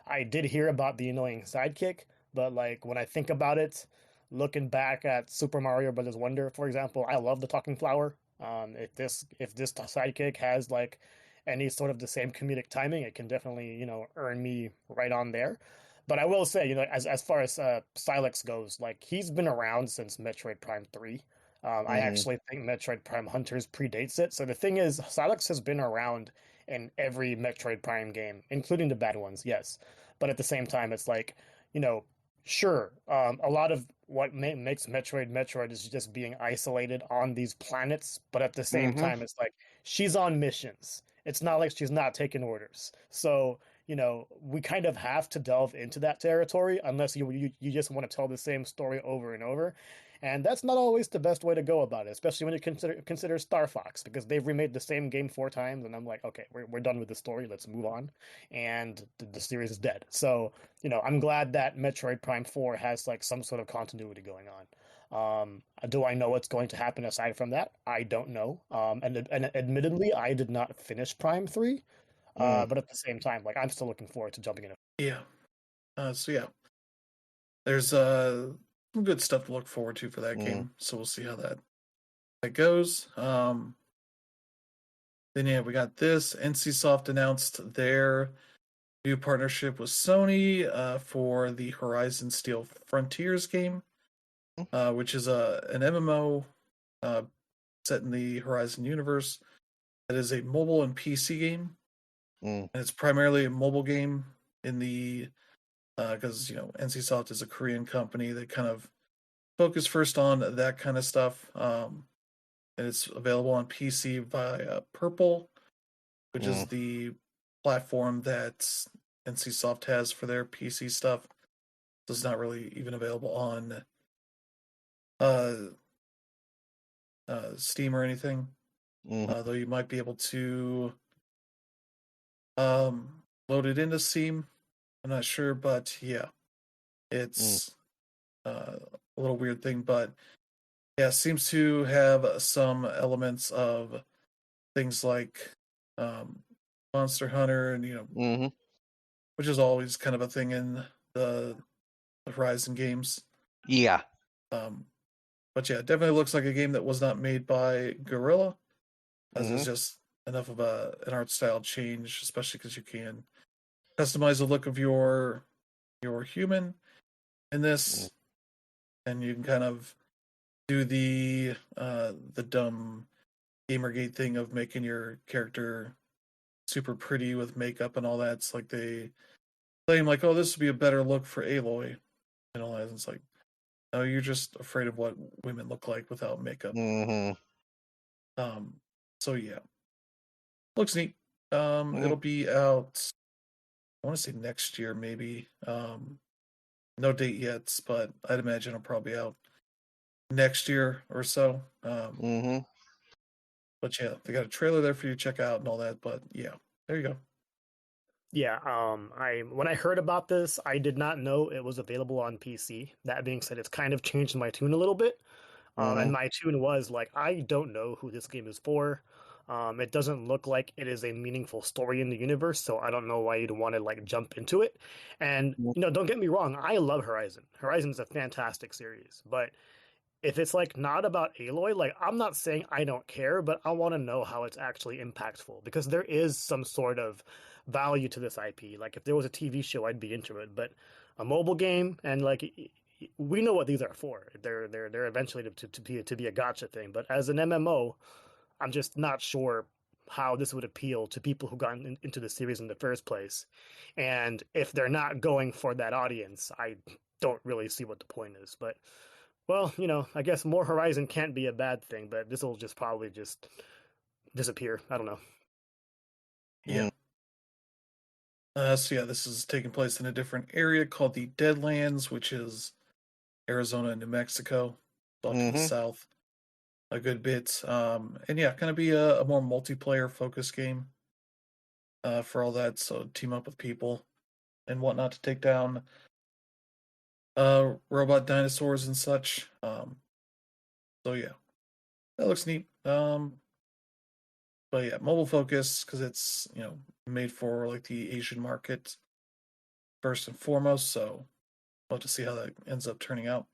I did hear about the annoying sidekick, but like when I think about it, looking back at Super Mario Brothers Wonder, for example, I love the talking flower. If this sidekick has like any sort of the same comedic timing, it can definitely earn me right on there. But I will say, as far as Silex goes, like he's been around since Metroid Prime 3. I Mm-hmm. actually think Metroid Prime Hunters predates it. So the thing is, Silex has been around in every Metroid Prime game, including the bad ones, yes. But at the same time, it's like, you know, sure, a lot of what makes Metroid is just being isolated on these planets. But at the same Mm-hmm. time, it's like she's on missions. It's not like she's not taking orders. So, we kind of have to delve into that territory unless you just want to tell the same story over and over. And that's not always the best way to go about it, especially when you consider Star Fox, because they've remade the same game 4 times, and I'm like, okay, we're done with the story, let's move on. And the series is dead. So, I'm glad that Metroid Prime 4 has like some sort of continuity going on. Do I know what's going to happen aside from that? I don't know. And admittedly, I did not finish Prime 3, Mm. but at the same time, like I'm still looking forward to jumping in. Yeah. So yeah, there's some good stuff to look forward to for that Mm. game. So we'll see how that goes. Then yeah, we got this. NCSoft announced their new partnership with Sony for the Horizon Steel Frontiers game. which is an MMO set in the Horizon universe. That is a mobile and PC game, Mm. and it's primarily a mobile game in the because NCSoft is a Korean company that kind of focus first on that kind of stuff. And it's available on PC via Purple, which is Mm. the platform that NCSoft has for their PC stuff. So it's not really even available on uh, Steam or anything. Mm. Though you might be able to load it into Steam. I'm not sure, but yeah, it's a little weird thing. But yeah, it seems to have some elements of things like Monster Hunter, and Mm-hmm. which is always kind of a thing in the Horizon games. Yeah. But yeah, it definitely looks like a game that was not made by Guerrilla, as Mm-hmm. there's just enough of an art style change, especially because you can customize the look of your human in this, and you can kind of do the dumb Gamergate thing of making your character super pretty with makeup and all that. It's like they claim like, oh, this would be a better look for Aloy and all that. And it's like, no, you're just afraid of what women look like without makeup. Mm-hmm. So yeah, looks neat. Mm-hmm. It'll be out. I want to say next year, maybe. No date yet, but I'd imagine it'll probably out next year or so. Mm-hmm. But yeah, they got a trailer there for you to check out and all that. But yeah, there you go. Yeah, I when I heard about this, I did not know it was available on PC. That being said, it's kind of changed my tune a little bit. And Mm-hmm. my tune was like, I don't know who this game is for. It doesn't look like it is a meaningful story in the universe, so I don't know why you'd want to like jump into it. And don't get me wrong, I love Horizon. Horizon is a fantastic series, but if it's like not about Aloy, like I'm not saying I don't care, but I want to know how it's actually impactful because there is some sort of value to this IP. Like if there was a TV show, I'd be into it, but a mobile game and like we know what these are for. They're eventually to be a gotcha thing. But as an MMO, I'm just not sure how this would appeal to people who got into the series in the first place. And if they're not going for that audience, I don't really see what the point is. But well, I guess more Horizon can't be a bad thing, but this will just probably just disappear. I don't know. Yeah. So yeah, this is taking place in a different area called the Deadlands, which is Arizona and New Mexico, off to the Mm-hmm. south a good bit. And yeah, kind of be a more multiplayer focused game for all that. So team up with people and whatnot to take down robot dinosaurs and such. So yeah, that looks neat. But yeah, mobile focus because it's made for like the Asian market first and foremost. So we'll have to see how that ends up turning out.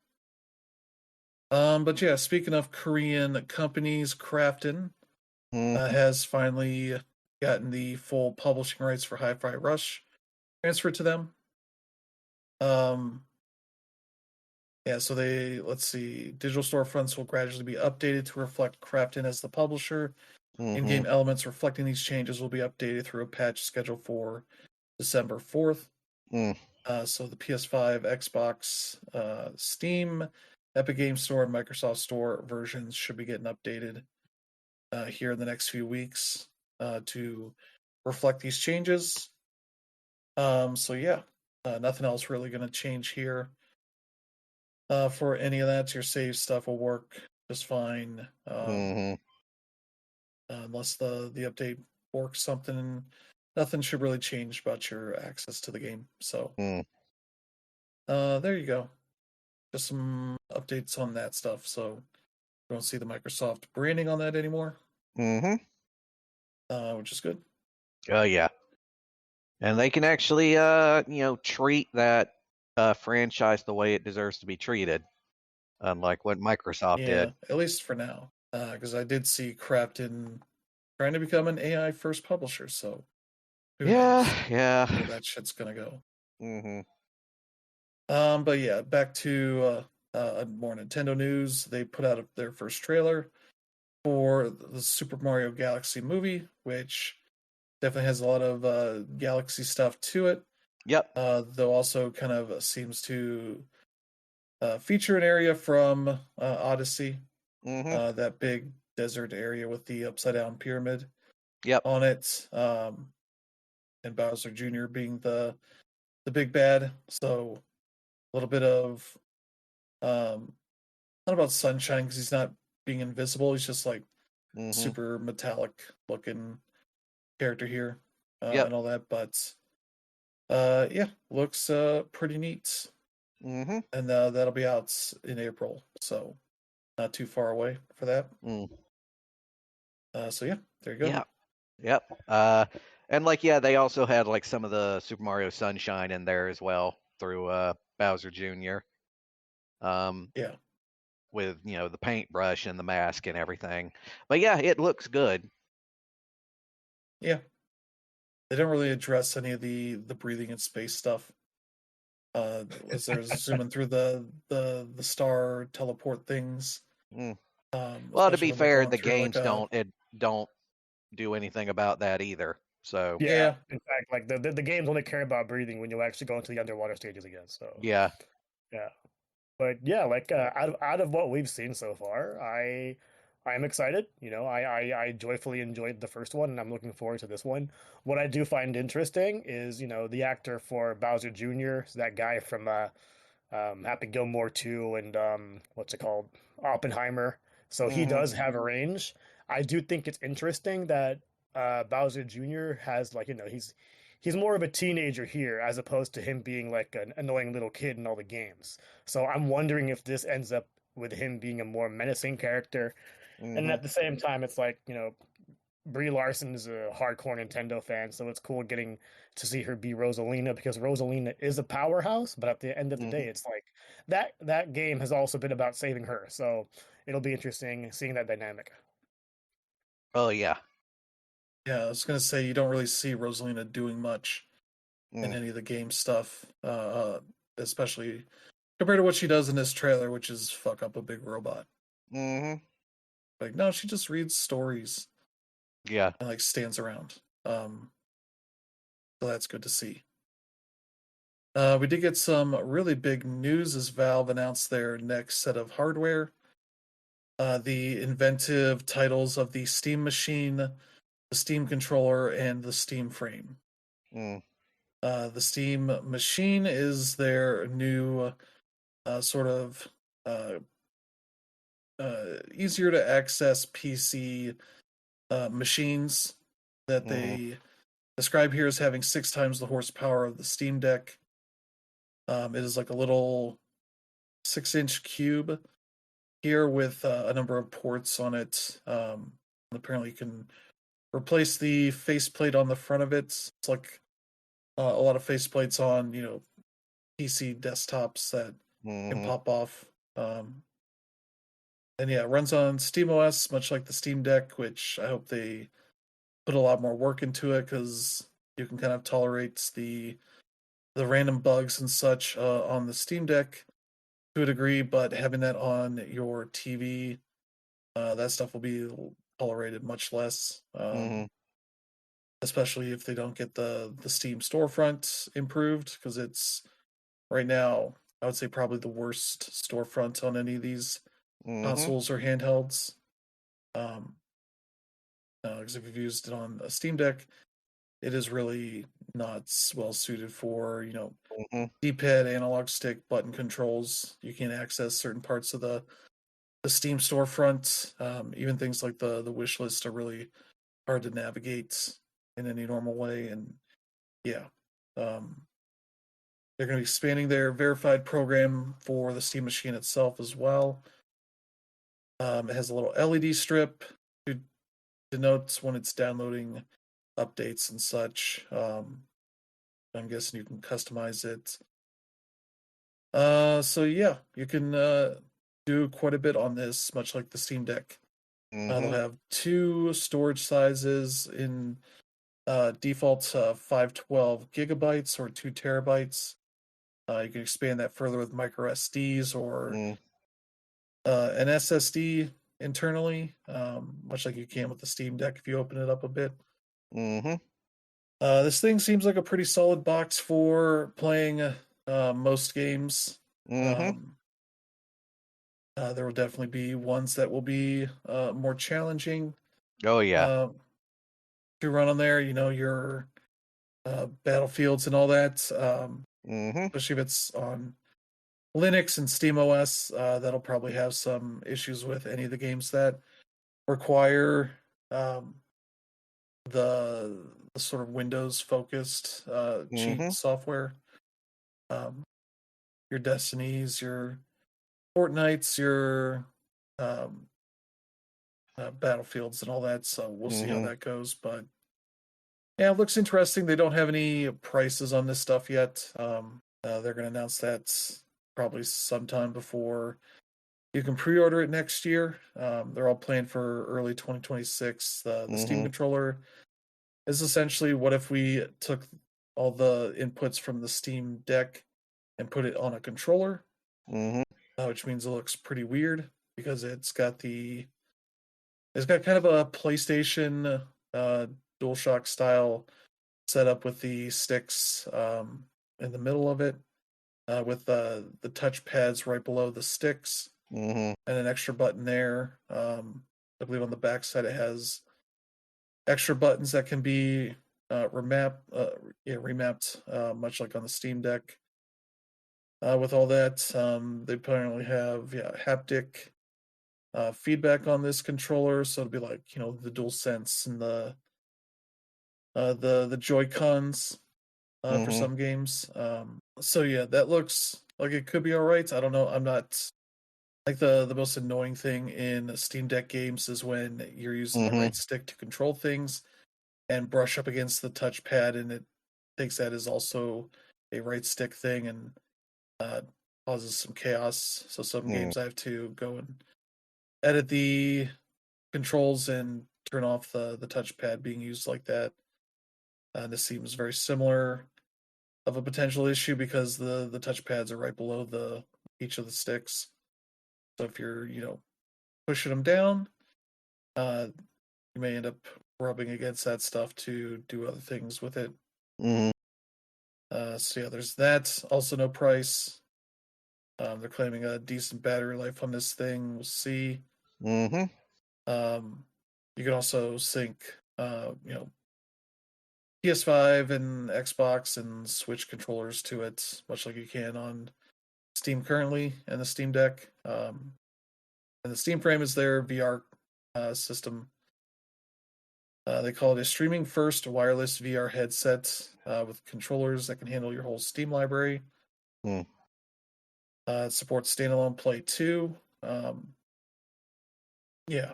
But yeah, speaking of Korean companies, Krafton Mm-hmm. has finally gotten the full publishing rights for Hi-Fi Rush transferred to them. Um, yeah, so let's see, digital storefronts will gradually be updated to reflect Krafton as the publisher. Mm-hmm. In-game elements reflecting these changes will be updated through a patch scheduled for December 4th. Mm. So the PS5, Xbox, Steam, Epic Game Store, and Microsoft Store versions should be getting updated here in the next few weeks to reflect these changes. So yeah, nothing else really going to change here for any of that. Your save stuff will work just fine, Mm-hmm. unless the update forks something. Nothing should really change about your access to the game. So Mm. there you go. Just some updates on that stuff. So you don't see the Microsoft branding on that anymore, Mm-hmm. which is good. Oh yeah. And they can actually treat that franchise the way it deserves to be treated, unlike what Microsoft Yeah, did. at least for now. Because I did see Crafton trying to become an AI first publisher. So who Yeah, knows yeah. where that shit's gonna go. Mm-hmm. But yeah, back to more Nintendo news. They put out their first trailer for the Super Mario Galaxy movie, which definitely has a lot of Galaxy stuff to it. Yep. Though also kind of seems to feature an area from Odyssey, Mm-hmm. that big desert area with the upside down pyramid Yep. on it, and Bowser Jr. being the big bad. So a little bit of not about sunshine because he's not being invisible. He's just like Mm-hmm. super metallic looking character here, Yep. and all that. But yeah, looks pretty neat, Mm-hmm. and that'll be out in April, so not too far away for that. Mm. So yeah, there you go. Yeah. Yep. And like, yeah, they also had like some of the Super Mario Sunshine in there as well through Bowser Jr. Yeah, With the paintbrush and the mask and everything. But yeah, it looks good. yeah. They don't really address any of the breathing in space stuff. As they're zooming through the star teleport things, Mm. Well, to especially be when they're fair, going the through like games a don't do anything about that either. So Yeah, yeah, in fact, like the games only care about breathing when you actually go into the underwater stages again. So yeah. yeah, but yeah, like out of what we've seen so far, I'm excited. I joyfully enjoyed the first one, and I'm looking forward to this one. What I do find interesting is the actor for Bowser Jr., that guy from Happy Gilmore 2 and what's it called? Oppenheimer. So he Hmm. does have a range. I do think it's interesting that Bowser Jr. has like, he's more of a teenager here as opposed to him being like an annoying little kid in all the games. So I'm wondering if this ends up with him being a more menacing character. And Hmm. at the same time, it's like, Brie Larson is a hardcore Nintendo fan, so it's cool getting to see her be Rosalina because Rosalina is a powerhouse. But at the end of the day, Hmm. it's like that game has also been about saving her. So it'll be interesting seeing that dynamic. Oh yeah. yeah. I was gonna say you don't really see Rosalina doing much in Mm. any of the game stuff, especially compared to what she does in this trailer, which is fuck up a big robot. Hmm. Like, no, she just reads stories Yeah. and like stands around. So that's good to see. We did get some really big news as Valve announced their next set of hardware. The inventive titles of the Steam Machine, the Steam Controller, and the Steam Frame. Mm. The Steam Machine is their new sort of uh, easier to access PC machines that Hmm. they describe here as having 6 times the horsepower of the Steam Deck. It is like a little 6-inch cube here with a number of ports on it. Apparently, you can replace the faceplate on the front of it. It's like a lot of faceplates on PC desktops that can Hmm. pop off. And yeah, it runs on SteamOS, much like the Steam Deck, which I hope they put a lot more work into it because you can kind of tolerate the random bugs and such on the Steam Deck to a degree, but having that on your TV, that stuff will be tolerated much less. Hmm. Especially if they don't get the Steam storefront improved, because it's right now I would say probably the worst storefront on any of these Hmm. consoles or handhelds. Um, because if you've used it on a Steam Deck, it is really not well suited for Hmm. D-pad, analog stick, button controls. You can't access certain parts of the Steam storefront. Even things like the wish list are really hard to navigate in any normal way. And yeah, um, they're going to be expanding their verified program for the Steam machine itself as well. It has a little LED strip to denote when it's downloading updates and such. I'm guessing you can customize it. So yeah, you can do quite a bit on this, much like the Steam Deck. They'll Hmm. have two storage sizes in default 512 gigabytes or 2 terabytes. You can expand that further with micro SDs or Mm. an SSD internally, much like you can with the Steam Deck if you open it up a bit. Mm-hmm. This thing seems like a pretty solid box for playing most games. Mm-hmm. There will definitely be ones that will be more challenging Oh yeah. to run on there. You know, your battlefields and all that, Mm-hmm. especially if it's on Linux and Steam OS. That'll probably have some issues with any of the games that require um, the sort of Windows focused cheat Mm-hmm. software. Um, your Destinies, your Fortnites, your um, Battlefields, and all that. So we'll see how Mm-hmm. that goes. But yeah, it looks interesting. They don't have any prices on this stuff yet. They're going to announce that probably sometime before you can pre-order it next year. They're all planned for early 2026. The Steam Mm-hmm. controller is essentially what if we took all the inputs from the Steam Deck and put it on a controller, Mm-hmm. which means it looks pretty weird because it's got kind of a PlayStation DualShock style setup with the sticks in the middle of it, with the touch pads right below the sticks, Mm-hmm. and an extra button there. I believe on the back side it has extra buttons that can be remapped, much like on the Steam Deck. With all that, they apparently have haptic feedback on this controller, so it'll be like the DualSense and the Joy Cons for Mm-hmm. some games. So yeah, that looks like it could be all right. I don't know. I'm not like the most annoying thing in Steam Deck games is when you're using the Mm-hmm. right stick to control things and brush up against the touchpad, and it thinks that is also a right stick thing and uh, causes some chaos. So some Mm-hmm. games I have to go and edit the controls and turn off the touchpad being used like that. This seems very similar of a potential issue because the touchpads are right below the each of the sticks. So if you're pushing them down, uh, you may end up rubbing against that stuff to do other things with it. Mm-hmm. So yeah, there's that. Also, no price. They're claiming a decent battery life on this thing. We'll see. Mm-hmm. You can also sync, PS5 and Xbox and Switch controllers to it, much like you can on Steam currently and the Steam Deck. And the Steam Frame is their VR system. They call it a streaming first wireless VR headset with controllers that can handle your whole Steam library. Mm. It supports standalone play too. Yeah,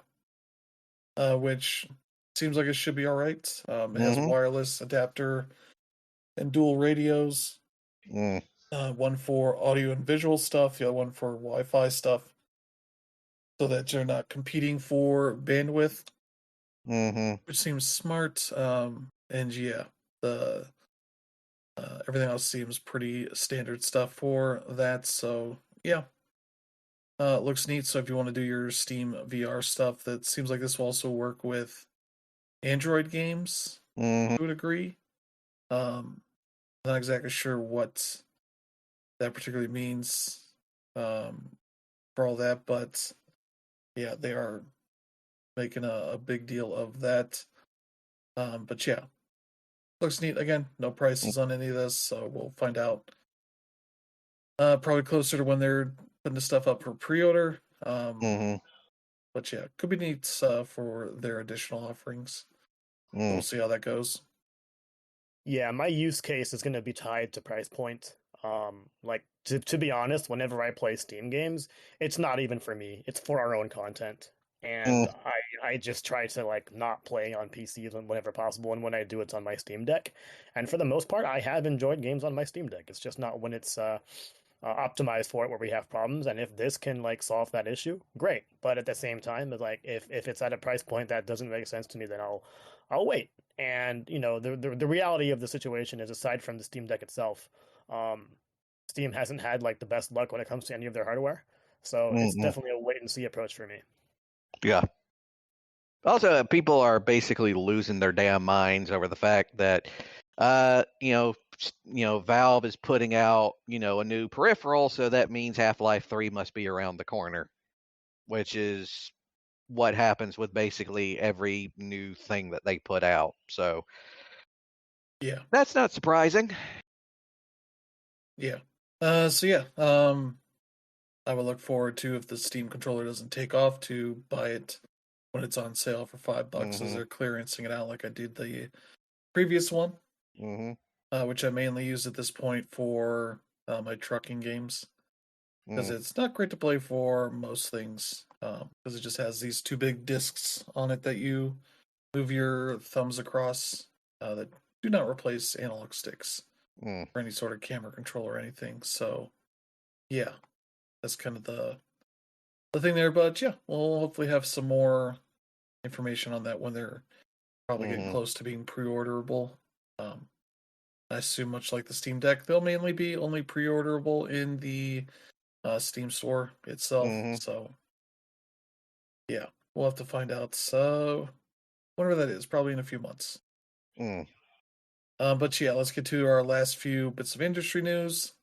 which seems like it should be all right. It has Mm-hmm. wireless adapter and dual radios. Mm. One for audio and visual stuff, the other one for Wi-Fi stuff, so that you're not competing for bandwidth, Mm-hmm. which seems smart. And yeah, the everything else seems pretty standard stuff for that. So yeah, it looks neat. So if you want to do your Steam VR stuff, that seems like this will also work with Android games. Mm-hmm. I would agree. Um, not exactly sure what that particularly means for all that, but yeah, they are making a big deal of that. But yeah, looks neat. Again, no prices on any of this, so we'll find out probably closer to when they're putting the stuff up for pre-order. Mm-hmm. But yeah, could be neat for their additional offerings. So Mm. we'll see how that goes. Yeah, my use case is going to be tied to price point. Like to be honest, whenever I play Steam games, it's not even for me. It's for our own content. And Mm. I just try to like not play on PCs whenever possible, and when I do, it's on my Steam Deck. And for the most part, I have enjoyed games on my Steam Deck. It's just not when it's optimized for it where we have problems. And if this can like solve that issue, great. But at the same time, it's like if it's at a price point that doesn't make sense to me, then I'll wait. And the reality of the situation is, aside from the Steam Deck itself, um, Steam hasn't had like the best luck when it comes to any of their hardware. So it's Mm-hmm. definitely a wait and see approach for me. Yeah. Also, people are basically losing their damn minds over the fact that, Valve is putting out, a new peripheral, so that means Half-Life 3 must be around the corner, which is what happens with basically every new thing that they put out. So Yeah. that's not surprising. Yeah. I would look forward to, if the Steam controller doesn't take off, to buy it when it's on sale for $5 as Mm-hmm. they're clearancing it out like I did the previous one, Mm-hmm. which I mainly use at this point for my trucking games, because Mm. it's not great to play for most things, because it just has these two big discs on it that you move your thumbs across, that do not replace analog sticks Mm. or any sort of camera control or anything. So yeah, that's kind of the thing there. But yeah, we'll hopefully have some more information on that when they're probably getting Mm-hmm. close to being pre-orderable. I assume, much like the Steam Deck, they'll mainly be only pre-orderable in the Steam store itself. Mm-hmm. So yeah, we'll have to find out. So whenever that is, probably in a few months. Mm. But yeah, let's get to our last few bits of industry news.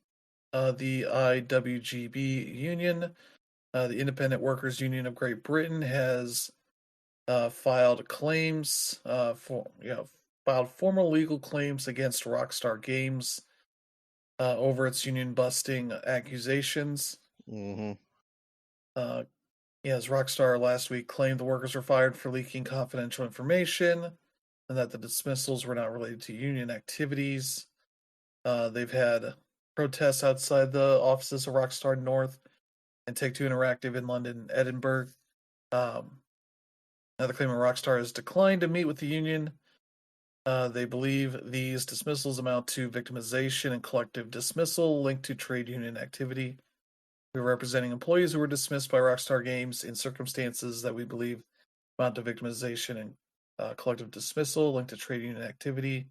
The IWGB Union, the Independent Workers Union of Great Britain, has filed claims filed formal legal claims against Rockstar Games over its union busting accusations. Mm-hmm. As Rockstar last week claimed the workers were fired for leaking confidential information and that the dismissals were not related to union activities. They've had protests outside the offices of Rockstar North and Take-Two Interactive in London and Edinburgh. Now, the claimant Rockstar has declined to meet with the union. They believe these dismissals amount to victimization and collective dismissal linked to trade union activity. We're representing employees who were dismissed by Rockstar Games in circumstances that we believe amount to victimization and collective dismissal linked to trade union activity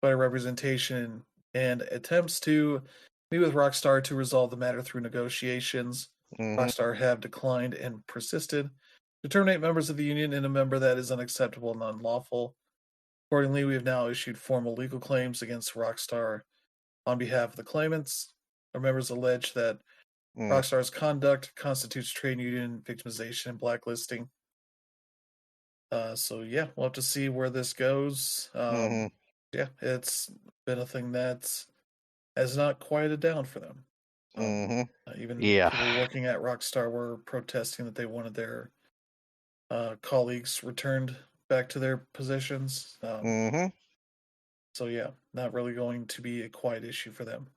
by representation and attempts to meet with Rockstar to resolve the matter through negotiations. Mm-hmm. Rockstar have declined and persisted to terminate members of the union in a member that is unacceptable and unlawful. Accordingly, we have now issued formal legal claims against Rockstar on behalf of the claimants. Our members allege that Mm. Rockstar's conduct constitutes trade union victimization and blacklisting. So yeah, we'll have to see where this goes. Mm-hmm. Yeah, it's been a thing that has not quieted down for them. Mm-hmm. Even Yeah. people working at Rockstar were protesting that they wanted their colleagues returned back to their positions. Mm-hmm. So yeah, not really going to be a quiet issue for them.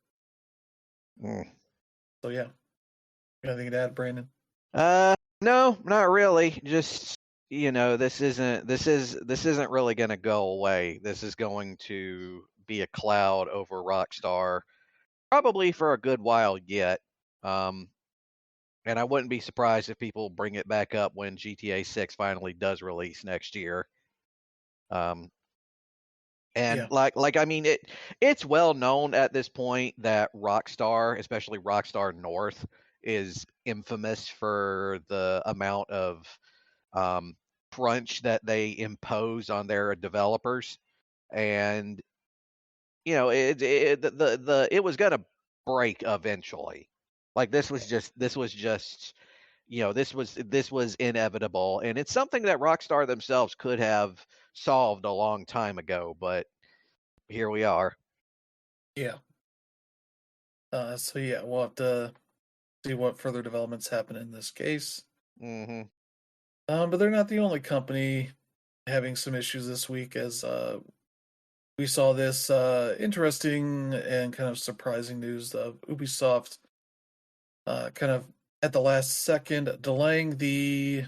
Mm. So yeah, anything to add, Brandon? No, not really. Just this isn't really going to go away. This is going to be a cloud over Rockstar, probably for a good while yet. And I wouldn't be surprised if people bring it back up when GTA 6 finally does release next year. And Yeah, I mean, it's well known at this point that Rockstar, especially Rockstar North, is infamous for the amount of um, crunch that they impose on their developers, and it was gonna break eventually. Like this was inevitable, and it's something that Rockstar themselves could have solved a long time ago, but here we are. yeah. So yeah, we'll have to see what further developments happen in this case. Mm-hmm. But they're not the only company having some issues this week, as we saw this interesting and kind of surprising news of Ubisoft kind of at the last second delaying the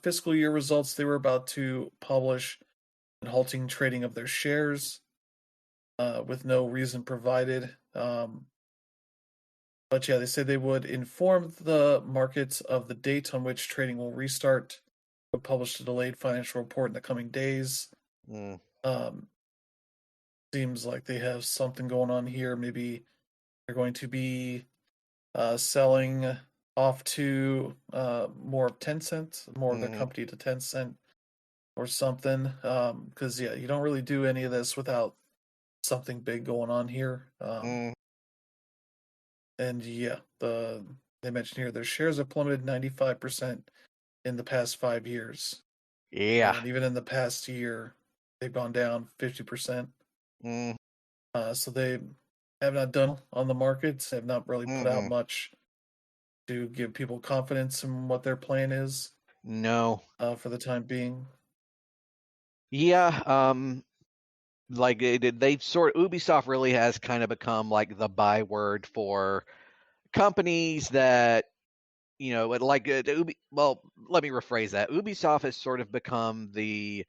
fiscal year results they were about to publish and halting trading of their shares with no reason provided. But yeah, they said they would inform the markets of the date on which trading will restart. Would publish a delayed financial report in the coming days. Mm. Um, Seems like they have something going on here. Maybe they're going to be selling off to more of Tencent, more of their company to Tencent or something. Because yeah, you don't really do any of this without something big going on here. And yeah, they mentioned here their shares have plummeted 95% in the past 5 years. Yeah. And even in the past year, they've gone down 50%. So they have not done on the markets, have not really put out much to give people confidence in what their plan is. No. For the time being. Yeah. Like Ubisoft really has kind of become like the byword for companies that, you know, like well, let me rephrase that. Ubisoft has sort of become the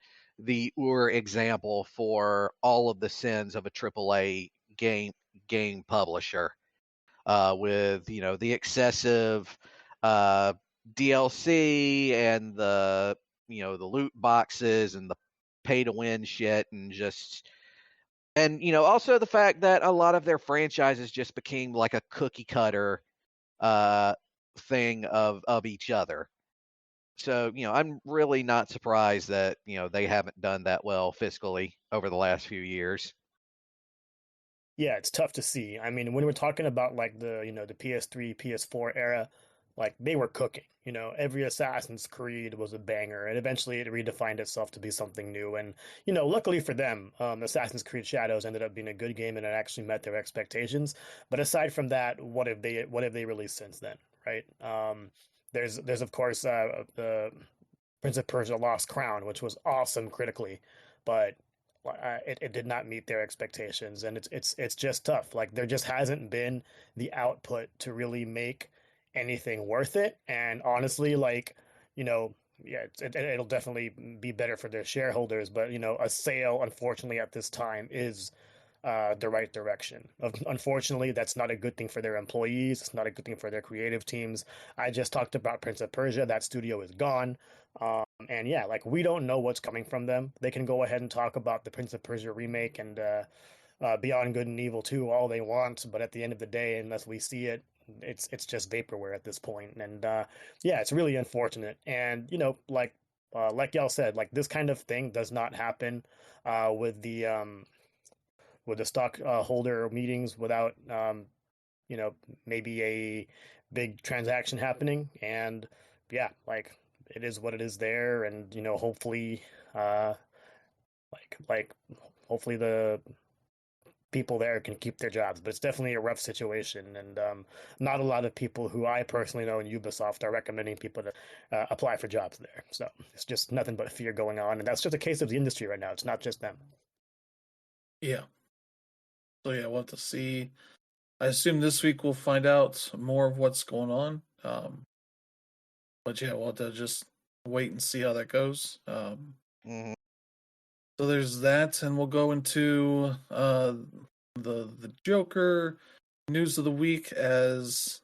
example for all of the sins of a AAA game publisher, with, you know, the excessive DLC and the, you know, the loot boxes and the pay to win shit, and just, and, you know, also the fact that a lot of their franchises just became like a cookie cutter thing of each other. So, you know, I'm really not surprised that, you know, they haven't done that well fiscally over the last few years. Yeah, it's tough to see. I mean, when we're talking about like the PS3, PS4 era, like they were cooking. Every Assassin's Creed was a banger, and eventually it redefined itself to be something new. And luckily for them, Assassin's Creed Shadows ended up being a good game, and it actually met their expectations. But aside from that, what have they released since then, right? There's of course the Prince of Persia: Lost Crown, which was awesome critically, but it did not meet their expectations, and it's just tough. Like there just hasn't been the output to really make anything worth it. And honestly, like yeah, it'll definitely be better for their shareholders, but a sale, unfortunately, at this time is the right direction. Unfortunately, that's not a good thing for their employees. It's not a good thing for their creative teams. I just talked about Prince of Persia. That studio is gone. And yeah, like we don't know what's coming from them. They can go ahead and talk about the Prince of Persia remake and Beyond Good and Evil 2 all they want, but at the end of the day, unless we see it, it's just vaporware at this point. And yeah, it's really unfortunate. And like y'all said, like this kind of thing does not happen with the stock holder meetings without maybe a big transaction happening. And yeah, like it is what it is there. And hopefully uh like hopefully the people there can keep their jobs. But it's definitely a rough situation, and not a lot of people who I personally know in Ubisoft are recommending people to apply for jobs there. So it's just nothing but fear going on, and that's just a case of the industry right now. It's not just them. Yeah. So yeah, we'll have to see. I assume this week we'll find out more of what's going on. But yeah, we'll have to just wait and see how that goes. So there's that, and we'll go into the Joker news of the week as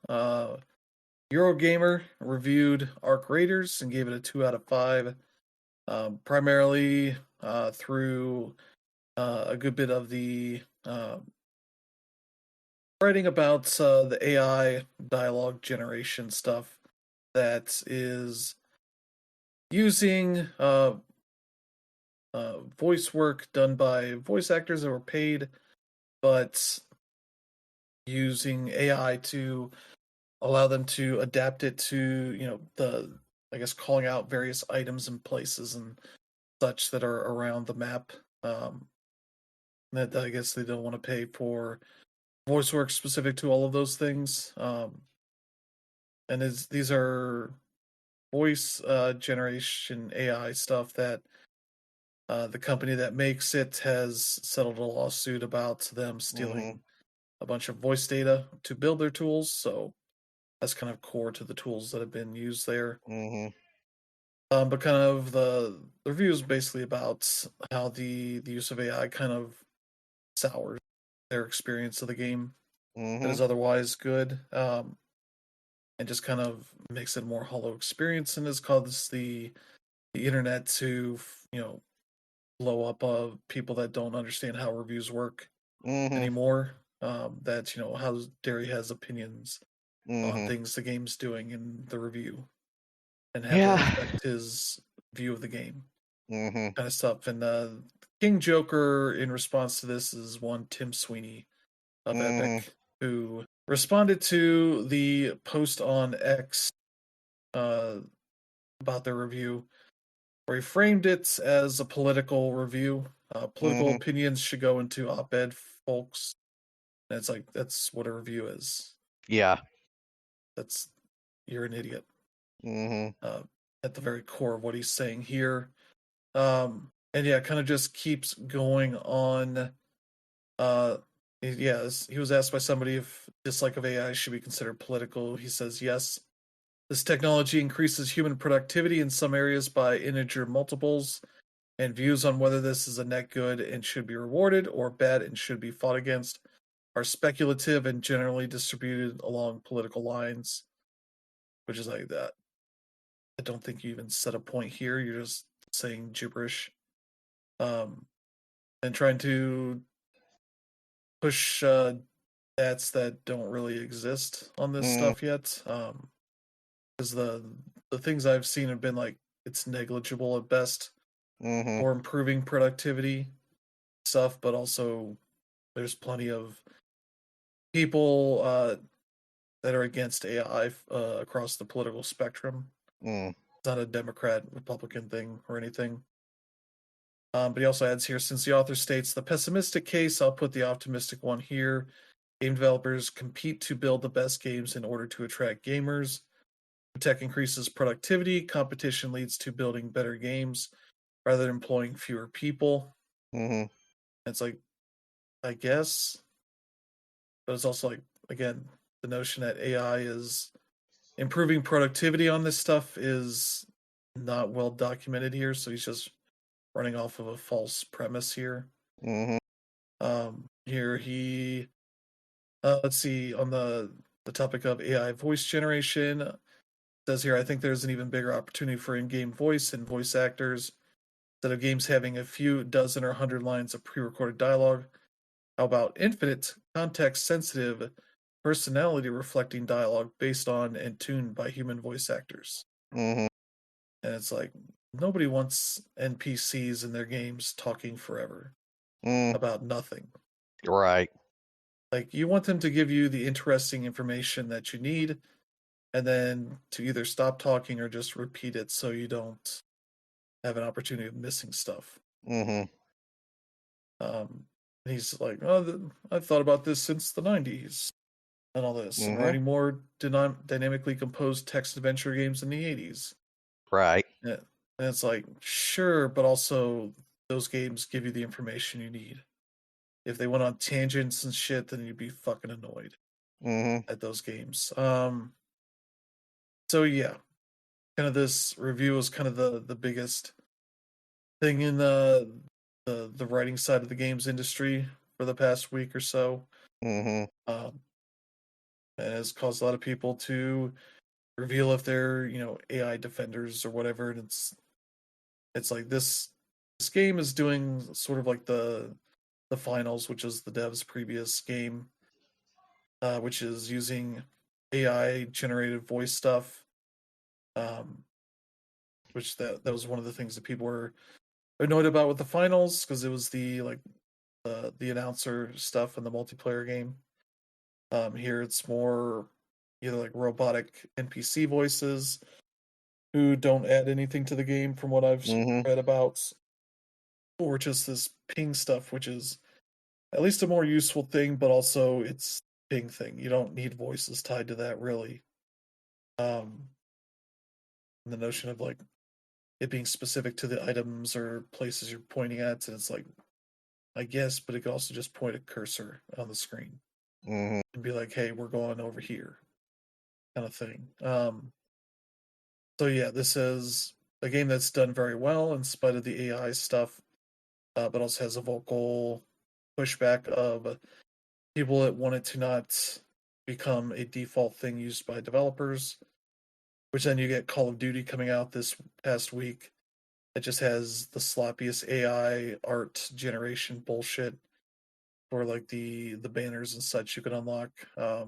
Eurogamer reviewed Arc Raiders and gave it a 2 out of 5, primarily through a good bit of the writing about the AI dialogue generation stuff that is using voice work done by voice actors that were paid, but using AI to allow them to adapt it to, I guess, calling out various items and places and such that are around the map. That I guess they don't want to pay for voice work specific to all of those things. And these are voice generation AI stuff that the company that makes it has settled a lawsuit about them stealing a bunch of voice data to build their tools. So that's kind of core to the tools that have been used there. But kind of the review is basically about how the use of AI kind of sours their experience of the game that is otherwise good, and just kind of makes it a more hollow experience, and has caused the internet to blow up of people that don't understand how reviews work anymore. that how dare he has opinions on Mm-hmm. things the game's doing in the review and have it Yeah. affect his view of the game, Mm-hmm. kind of stuff. And King Joker, in response to this, is one Tim Sweeney of Mm-hmm. Epic, who responded to the post on X uh, about their review, where he framed it as a political review. Political Mm-hmm. opinions should go into op-ed, folks. And it's like, that's what a review is. Yeah. You're an idiot. Mm-hmm. At the very core of what he's saying here. And yeah, it kind of just keeps going on. He was asked by somebody if dislike of AI should be considered political. He says yes. This technology increases human productivity in some areas by integer multiples, and views on whether this is a net good and should be rewarded or bad and should be fought against are speculative and generally distributed along political lines, which is like that. I don't think you even set a point here. You're just saying gibberish, um, and trying to push stats that don't really exist on this Mm-hmm. stuff yet. Because the things I've seen have been like it's negligible at best Mm-hmm. for improving productivity stuff, but also there's plenty of people that are against AI across the political spectrum. Mm. It's not a Democrat Republican thing or anything. But he also adds here, since the author states the pessimistic case, I'll put the optimistic one here. Game developers compete to build the best games in order to attract gamers. Tech increases productivity. Competition leads to building better games rather than employing fewer people. Mm-hmm. It's like, I guess, but it's also like, again, the notion that AI is improving productivity on this stuff is not well documented here. So he's just running off of a false premise here. Mm-hmm. Here he, let's see, on the topic of AI voice generation, says here, I think there's an even bigger opportunity for in-game voice and voice actors. Instead of games having a few dozen or 100 lines of pre-recorded dialogue, how about infinite, context-sensitive, personality-reflecting dialogue based on and tuned by human voice actors? Mm-hmm. And it's like, nobody wants NPCs in their games talking forever Mm. about nothing. Right. Like, you want them to give you the interesting information that you need, and then to either stop talking or just repeat it so you don't have an opportunity of missing stuff. Mm-hmm. And he's like, oh, I've thought about this since the 90s and all this. I'm Mm-hmm. writing more dynamically composed text adventure games in the 80s. Right. Yeah. And it's like, sure, but also those games give you the information you need. If they went on tangents and shit, then you'd be fucking annoyed Mm-hmm. at those games. So yeah, kind of this review is kind of the biggest thing in the writing side of the games industry for the past week or so. Mm-hmm. Um, and has caused a lot of people to reveal if they're AI defenders or whatever. And it's like this game is doing sort of like the finals, which is the dev's previous game, which is using AI generated voice stuff. Um, which that was one of the things that people were annoyed about with the finals because it was the announcer stuff in the multiplayer game. Here it's more either like robotic NPC voices who don't add anything to the game from what I've Mm-hmm. read about, or just this ping stuff, which is at least a more useful thing, but also it's ping thing. You don't need voices tied to that really. Um, and the notion of like it being specific to the items or places you're pointing at, and it's like, I guess, but it could also just point a cursor on the screen Mm-hmm. and be like, hey, we're going over here, kind of thing. So yeah, this is a game that's done very well in spite of the AI stuff, but also has a vocal pushback of people that want it to not become a default thing used by developers. Which then you get Call of Duty coming out this past week. It just has the sloppiest AI art generation bullshit. for like the banners and such you could unlock. I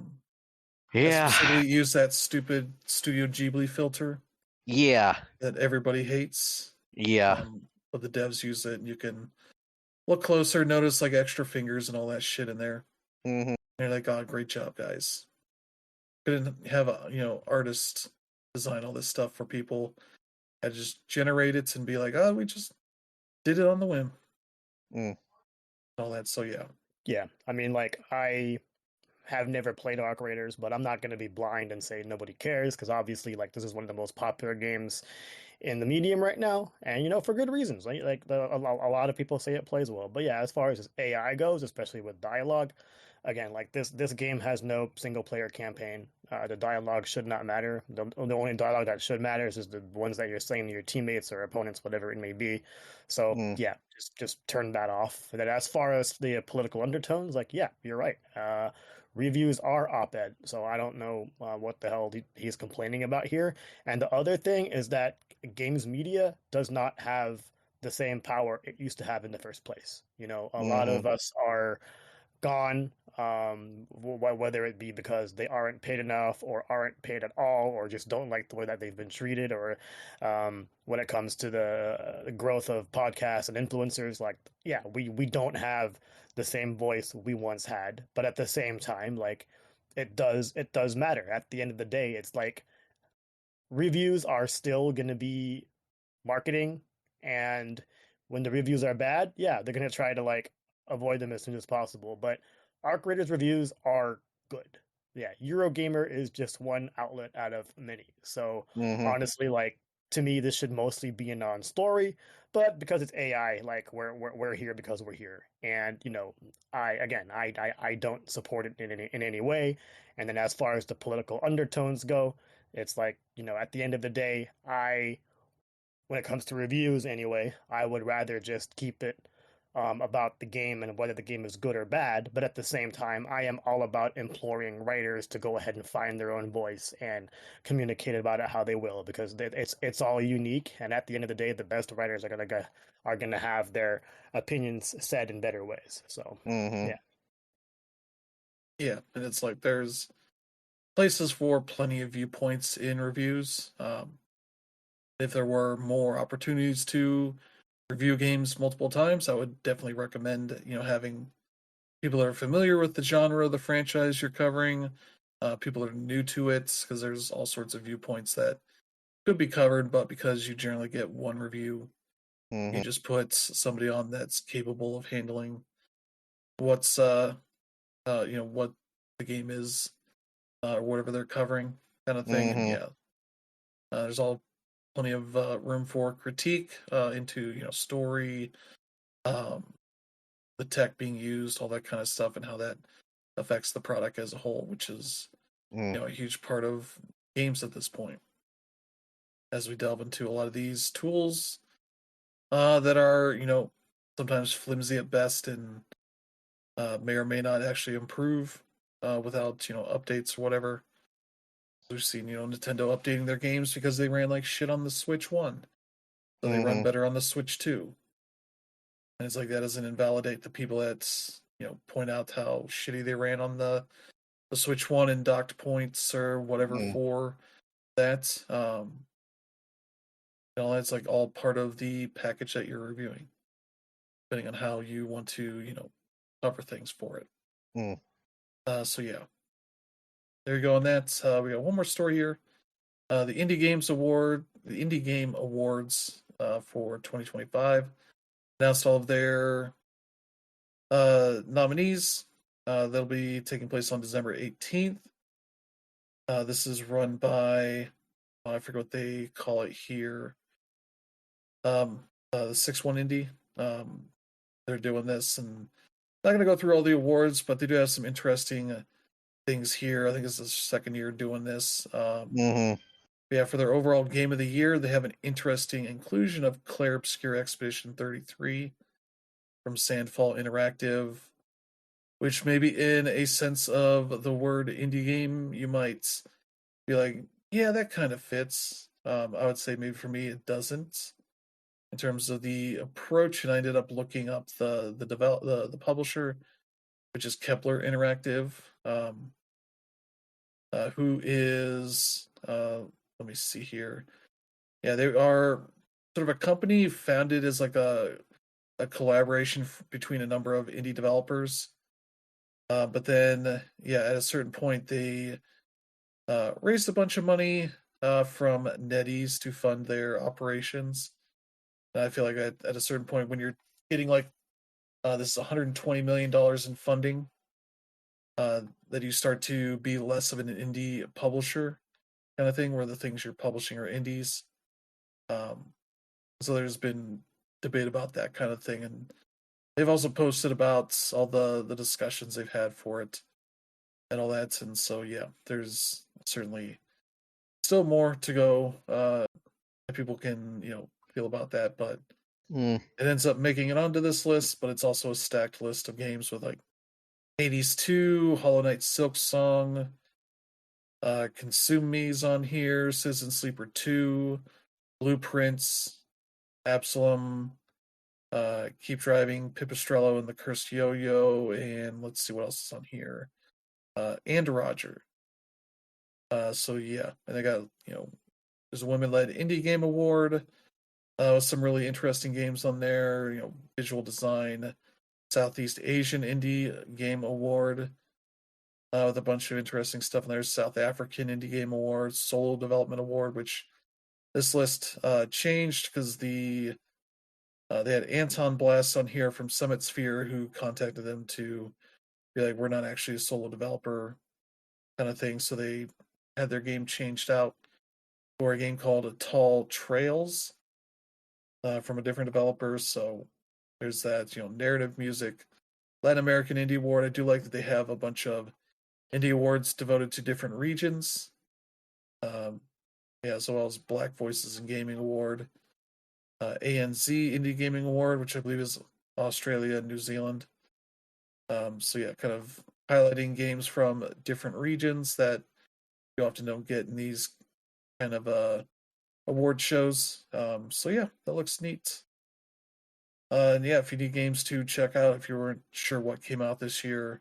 Yeah. specifically use that stupid Studio Ghibli filter Yeah. that everybody hates. Yeah. But the devs use it, and you can look closer, notice like extra fingers and all that shit in there. Mm-hmm. And you're like, oh, great job, guys. Couldn't have artists design all this stuff for people. I just generate it and be like, oh, we just did it on the whim. Mm. All that. So yeah. Yeah, I mean, like I have never played Arc Raiders, but I'm not going to be blind and say nobody cares because obviously, like this is one of the most popular games in the medium right now, and for good reasons. A lot of people say it plays well, but yeah, as far as AI goes, especially with dialogue, again, like this game has no single player campaign. The dialogue should not matter. The only dialogue that should matter is the ones that you're saying to your teammates or opponents, whatever it may be. So Mm. yeah, just turn that off. And then as far as the political undertones, like yeah, you're right. Reviews are op-ed, so I don't know what the hell he's complaining about here. And the other thing is that games media does not have the same power it used to have in the first place. A lot Mm-hmm. of us are gone, whether it be because they aren't paid enough or aren't paid at all or just don't like the way that they've been treated, or when it comes to the growth of podcasts and influencers, like yeah, we don't have the same voice we once had, but at the same time, like it does matter. At the end of the day, it's like reviews are still going to be marketing, and when the reviews are bad, yeah, they're going to try to like avoid them as soon as possible. But Arc Raiders reviews are good. Yeah, Eurogamer is just one outlet out of many. So Mm-hmm. honestly, like to me, this should mostly be a non-story. But because it's AI, like we're here because we're here, and I don't support it in any way. And then as far as the political undertones go, it's like at the end of the day, when it comes to reviews anyway, I would rather just keep it about the game and whether the game is good or bad. But at the same time, I am all about imploring writers to go ahead and find their own voice and communicate about it how they will, because it's all unique. And at the end of the day, the best writers are gonna have their opinions said in better ways. So Mm-hmm. yeah. Yeah. And it's like there's places for plenty of viewpoints in reviews. If there were more opportunities to review games multiple times, I would definitely recommend, having people that are familiar with the genre, the franchise you're covering, people that are new to it, because there's all sorts of viewpoints that could be covered, but because you generally get one review, you Mm-hmm. just put somebody on that's capable of handling what's what the game is, or whatever they're covering, kind of thing. And Mm-hmm. yeah, there's all plenty of room for critique into story, um, the tech being used, all that kind of stuff, and how that affects the product as a whole, which is Mm. a huge part of games at this point. As we delve into a lot of these tools that are sometimes flimsy at best and may or may not actually improve without updates or whatever. We've seen Nintendo updating their games because they ran like shit on the Switch 1, so they run Mm-hmm. better on the Switch 2. And it's like that doesn't invalidate the people that point out how shitty they ran on the Switch 1 and docked points or whatever Mm. for that. It's like all part of the package that you're reviewing, depending on how you want to cover things for it. Mm. So yeah, there you go on that. We got one more story here. The Indie Game Awards for 2025 announced all of their nominees. That'll be taking place on December 18th. This is run by, I forget what they call it here. The 6-1 Indie. They're doing this, and not going to go through all the awards, but they do have some interesting things here. I think it's the second year doing this. Mm-hmm. Yeah, for their overall game of the year, they have an interesting inclusion of Claire Obscure Expedition 33 from Sandfall Interactive, which maybe in a sense of the word indie game, you might be like, yeah, that kind of fits. I would say maybe for me it doesn't in terms of the approach, and I ended up looking up the publisher. which is Kepler Interactive, who is, let me see here. Yeah, they are sort of a company founded as like a collaboration between a number of indie developers. But then, yeah, at a certain point, they raised a bunch of money from NetEase to fund their operations. And I feel like at a certain point, when you're getting like this is $120 million in funding, that you start to be less of an indie publisher kind of thing, where the things you're publishing are indies. Um, so there's been debate about that kind of thing, and they've also posted about all the discussions they've had for it and all that. And so yeah, there's certainly still more to go. People can feel about that, but it ends up making it onto this list. But it's also a stacked list of games with like Hades 2, Hollow Knight Silk Song, Consume Me's on here, Citizen Sleeper 2, Blueprints, Absalom, Keep Driving, Pipistrello and the Cursed Yo-Yo, and let's see what else is on here. And Roger. So yeah, and they got there's a women-led indie game award. With some really interesting games on there. Visual design, Southeast Asian Indie Game Award. With a bunch of interesting stuff. And there's South African Indie Game Award, Solo Development Award, which this list changed because they had Anton Blast on here from Summit Sphere who contacted them to be like, we're not actually a solo developer kind of thing. So they had their game changed out for a game called Tall Trails from a different developer. So there's that, narrative music, Latin American Indie Award. I do like that they have a bunch of indie awards devoted to different regions. As well as Black Voices in Gaming Award, ANZ Indie Gaming Award, which I believe is Australia and New Zealand. So yeah, kind of highlighting games from different regions that you often don't get in these kind of award shows. So yeah, that looks neat. And yeah, if you need games to check out, if you weren't sure what came out this year,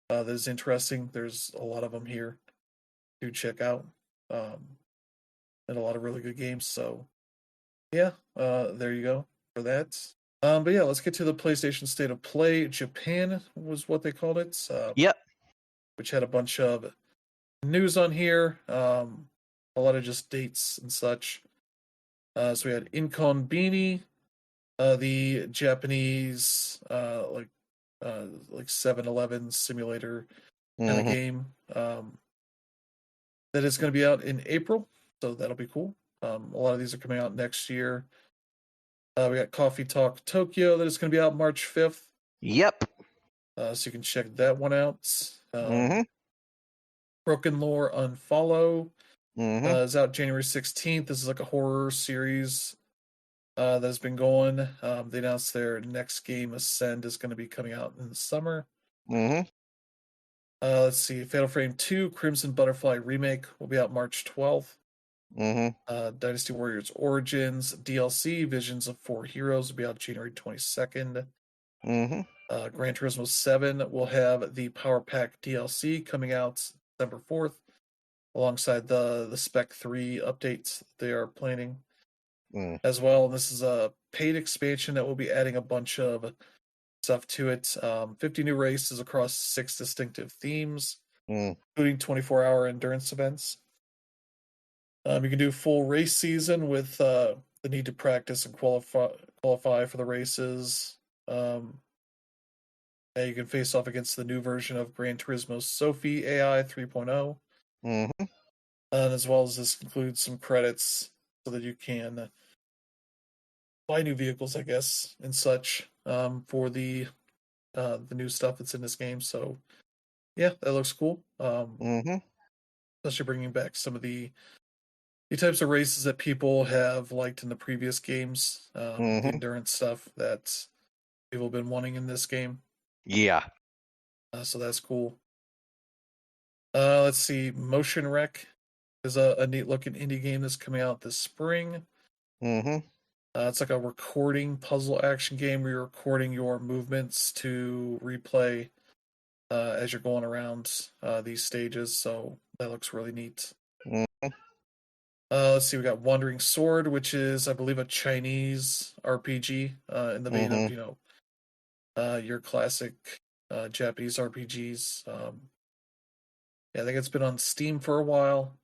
that is interesting. There's a lot of them here to check out, and a lot of really good games. So yeah, there you go for that. But yeah, let's get to the PlayStation State of Play. Japan was what they called it. Yep. Which had a bunch of news on here. A lot of just dates and such. So we had Inkonbini, the Japanese like 7-Eleven simulator kind of game. That is going to be out in April, so that'll be cool. A lot of these are coming out next year. We got Coffee Talk Tokyo that is going to be out March 5th. Yep. So you can check that one out. Broken Lore Unfollow is out January 16th. This is like a horror series that has been going. They announced their next game, Ascend, is going to be coming out in the summer. Let's see. Fatal Frame 2 Crimson Butterfly Remake will be out March 12th. Dynasty Warriors Origins DLC Visions of Four Heroes will be out January 22nd. Gran Turismo 7 will have the Power Pack DLC coming out December 4th, alongside the Spec 3 updates they are planning as well. And this is a paid expansion that will be adding a bunch of stuff to it. 50 new races across 6 distinctive themes, including 24-hour endurance events. You can do full race season with the need to practice and qualify for the races. And you can face off against the new version of Gran Turismo Sophie AI 3.0. And as well as this includes some credits so that you can buy new vehicles, I guess, and such for the new stuff that's in this game. So yeah, that looks cool. Especially bringing back some of the types of races that people have liked in the previous games, the endurance stuff that people have been wanting in this game. Yeah. So that's cool. Let's see. Motion Wreck is a neat looking indie game that's coming out this spring. It's like a recording puzzle action game where you're recording your movements to replay as you're going around these stages. So that looks really neat. Mhm. Let's see, we got Wandering Sword, which is, I believe, a Chinese RPG in the vein of, Mhm. your classic Japanese RPGs. Yeah, I think it's been on Steam for a while,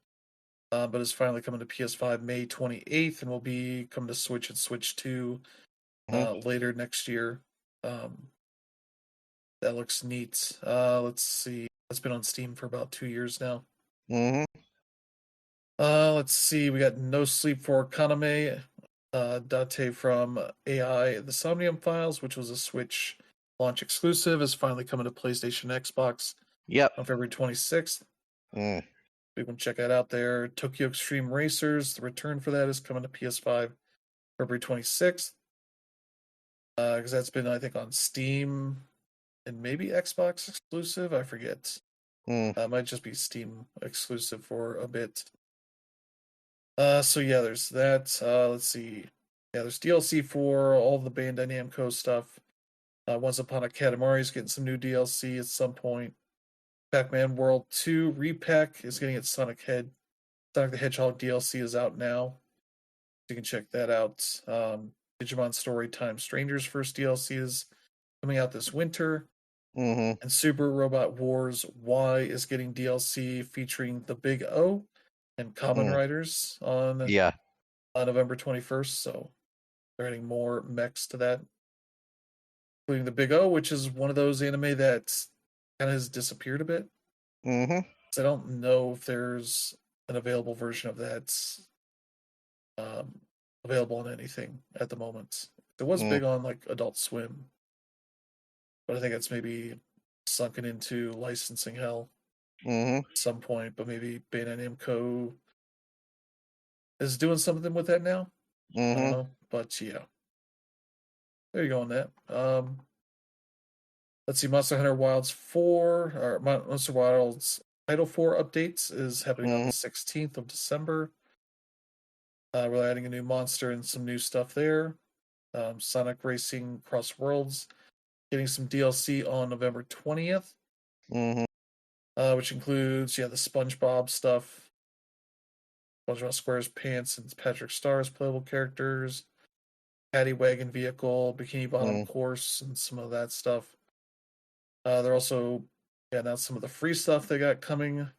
but it's finally coming to PS5 May 28th, and will be coming to Switch and Switch 2 Mhm. later next year. Um, that looks neat. Let's see, it's been on Steam for about 2 years now. Mhm. Let's see, we got No Sleep for Kaname, Date from AI, The Somnium Files, which was a Switch launch exclusive, is finally coming to PlayStation, Xbox Yep. on February 26th. Mm. We can check that out there. Tokyo Extreme Racers, the return for that is coming to PS5 February 26th. Because that's been, I think, on Steam and maybe Xbox exclusive. I forget. Mm. Might just be Steam exclusive for a bit. So yeah, there's that. Let's see. Yeah, there's DLC for all the Bandai Namco stuff. Once Upon a Katamari is getting some new DLC at some point. Pac-Man World 2 Repack is getting its Sonic the Hedgehog DLC is out now. You can check that out. Digimon Storytime Strangers first DLC is coming out this winter. Mhm. And Super Robot Wars Y is getting DLC featuring the Big O and Common Mm. Riders on Yeah. November 21st. So they're adding more mechs to that, including the Big O, which is one of those anime that kind of has disappeared a bit. Mhm. So I don't know if there's an available version of that um, available on anything at the moment. It was Mm. big on like Adult Swim, but I think it's maybe sunken into licensing hell Mhm. at some point. But maybe Bandai Namco is doing something with that now. I don't Mhm. know, but yeah, there you go on that. Let's see, Monster Hunter Wilds 4 or Monster Wilds Title 4 updates is happening on the Mhm. 16th of December. We're adding a new monster and some new stuff there. Sonic Racing Cross Worlds getting some DLC on November 20th, Mhm. which includes, yeah, the SpongeBob stuff, SpongeBob SquarePants and Patrick Star's playable characters, Paddy Wagon Vehicle, Bikini Bottom Mm. Course, and some of that stuff. They're also, yeah, announced some of the free stuff they got coming.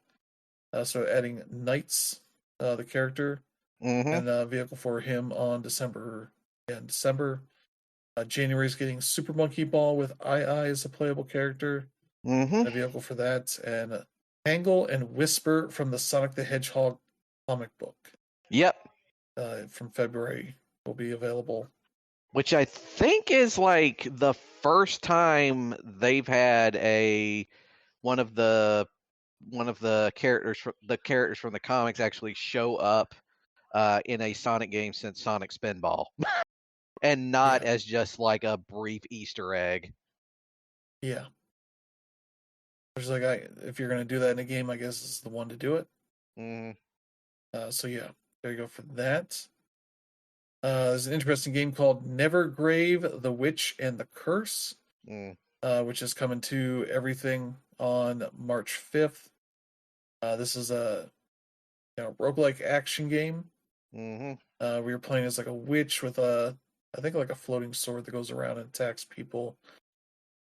So adding Knights, the character, Mhm. and a vehicle for him on December. Yeah, in December. January is getting Super Monkey Ball with Eye as a playable character, Mhm. and a vehicle for that, and Tangle and Whisper from the Sonic the Hedgehog comic book Yep. from February will be available. Which I think is like the first time they've had one of the characters from the comics actually show up in a Sonic game since Sonic Spinball, and not Yeah, as just like a brief Easter egg. yeah. There's like, if you're gonna do that in a game, I guess this is the one to do it. Mm. So yeah, there you go for that. There's an interesting game called Nevergrave, The Witch and the Curse, Mm. which is coming to everything on March 5th. This is a roguelike action game. Mhm. We were playing as like a witch with I think like a floating sword that goes around and attacks people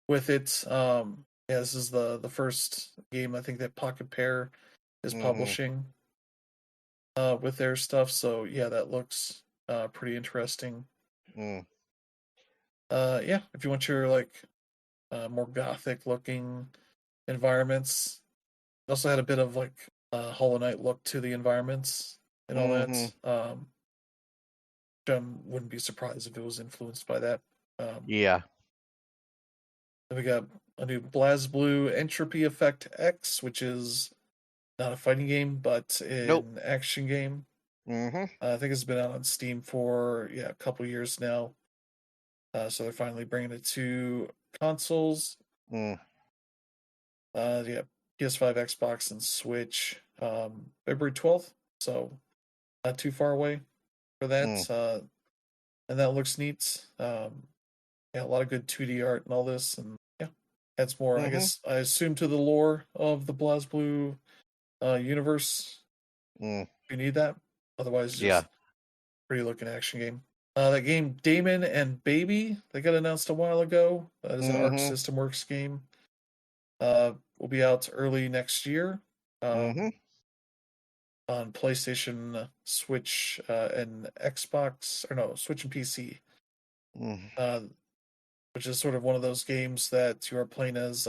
with it. Yeah, this is the first game I think that Pocket Pair is Mhm. publishing with their stuff. So yeah, that looks pretty interesting. Mm. Yeah, if you want your like more gothic looking environments, it also had a bit of like Hollow Knight look to the environments and all Mhm. that. I wouldn't be surprised if it was influenced by that. Um, Yeah. then we got a new BlazBlue Entropy Effect X, which is not a fighting game, but Nope. an action game. Mhm. I think it's been out on Steam for a couple years now. So they're finally bringing it to consoles. Mm. Yeah, PS5, Xbox, and Switch. February 12th, so not too far away for Mm. that. And that looks neat. Yeah, a lot of good 2D art and all this, and yeah, That's more, I Mm-hmm. guess, I assume to the lore of the BlazBlue universe. Mm. You need that. Otherwise, Yeah. just pretty looking action game. That game, Damon and Baby, they got announced a while ago. That is an Arc Mm-hmm. System Works game. Will be out early next year. Mm-hmm. On PlayStation, Switch, and Xbox, or no, Switch and PC. Mm. Uh, which is sort of one of those games that you are playing as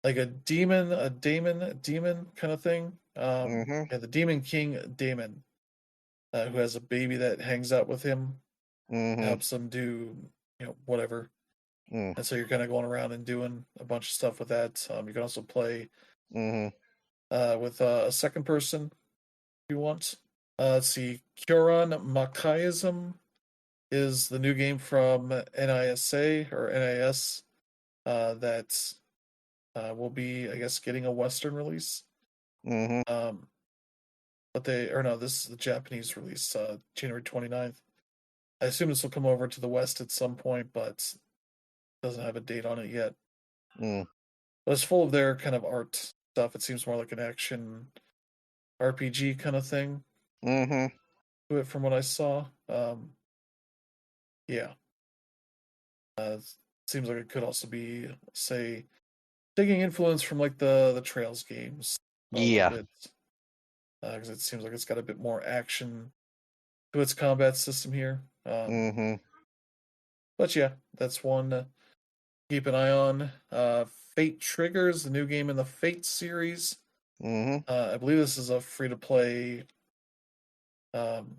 like a demon kind of thing. Mm-hmm. Yeah, the Demon King Damon, who has a baby that hangs out with him, Mm-hmm. helps him do whatever. Mm. And so you're kind of going around and doing a bunch of stuff with that. You can also play Mm-hmm. with a second person if you want. Let's see, Kyoran Machiasm is the new game from NISA or NIS that will be, I guess, getting a Western release. Mm-hmm. But this is the Japanese release, January 29th. I assume this will come over to the West at some point, but doesn't have a date on it yet. Mm. But it's full of their kind of art stuff. It seems more like an action RPG kind of thing Mm-hmm. to it from what I saw. Yeah. Seems like it could also be, say, taking influence from like the Trails games a little Yeah. bit, because it seems like it's got a bit more action to its combat system here. Mm-hmm. But yeah, that's one to keep an eye on. Fate Triggers, the new game in the Fate series. Mm-hmm. I believe this is a free to play, um,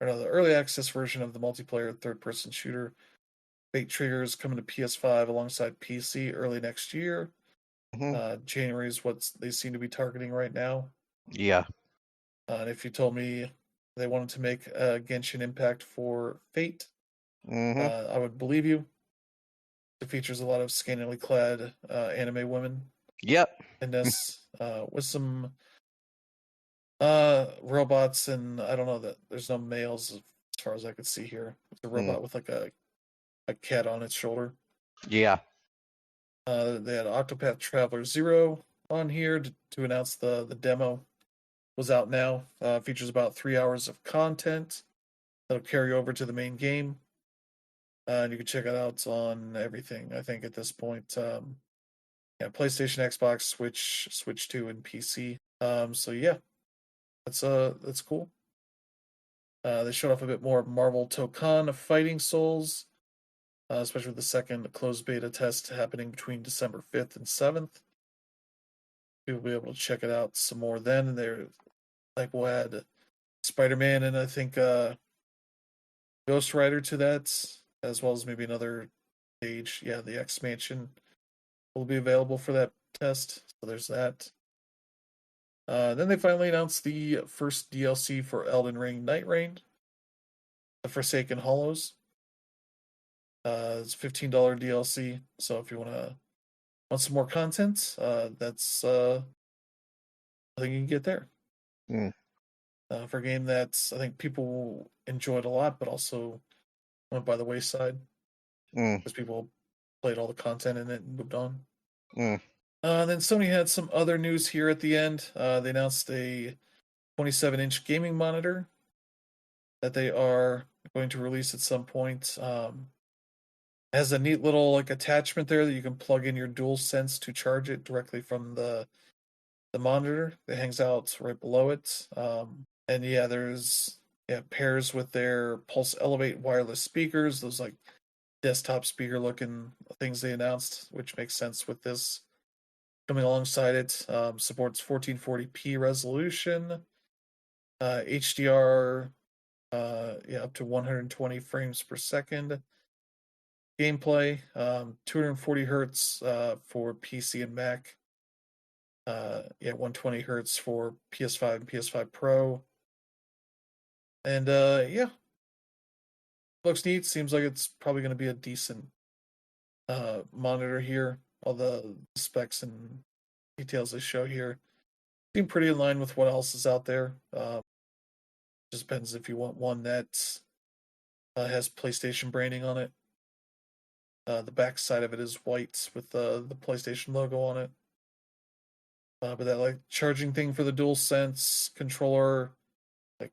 or no, the early access version of the multiplayer third person shooter. Fate Triggers coming to PS5 alongside PC early next year. Mm-hmm. January is what they seem to be targeting right now. Yeah. And if you told me they wanted to make a Genshin Impact for Fate, Mm-hmm. I would believe you. It features a lot of scantily clad anime women Yep. in this, with some robots, and I don't know that there's no males as far as I could see here. It's a Mm. robot with like a cat on its shoulder. Yeah. They had Octopath Traveler Zero on here to announce the demo was out now. Features about 3 hours of content that'll carry over to the main game. And you can check it out on everything, I think, at this point. Yeah, PlayStation, Xbox, Switch 2, and PC. So yeah, that's cool. They showed off a bit more of Marvel Tokan Fighting Souls, especially with the second closed beta test happening between December 5th and 7th. You'll be able to check it out some more then. And they're like, we'll add Spider-Man and I think Ghost Rider to that, as well as maybe another stage. Yeah, the X Mansion will be available for that test. So there's that. Then they finally announced the first DLC for Elden Ring Night Rain, The Forsaken Hollows. It's $15 DLC. So if you want some more content, that's I think you can get there. Mm. For a game that I think people enjoyed a lot, but also went by the wayside Mm. because people played all the content in it and moved on. Mm. Then Sony had some other news here at the end. They announced a 27-inch gaming monitor that they are going to release at some point. It has a neat little like attachment there that you can plug in your DualSense to charge it directly from the monitor that hangs out right below it. And yeah, there's pairs with their Pulse Elevate wireless speakers, those like desktop speaker looking things they announced, which makes sense with this coming alongside it. Supports 1440p resolution, HDR, up to 120 frames per second. Gameplay, 240 hertz for PC and Mac. 120 hertz for PS5 and PS5 Pro. And yeah, looks neat. Seems like it's probably going to be a decent monitor here. All the specs and details they show here seem pretty in line with what else is out there. Just depends if you want one that has PlayStation branding on it. The back side of it is white with the PlayStation logo on it. But that like charging thing for the DualSense controller like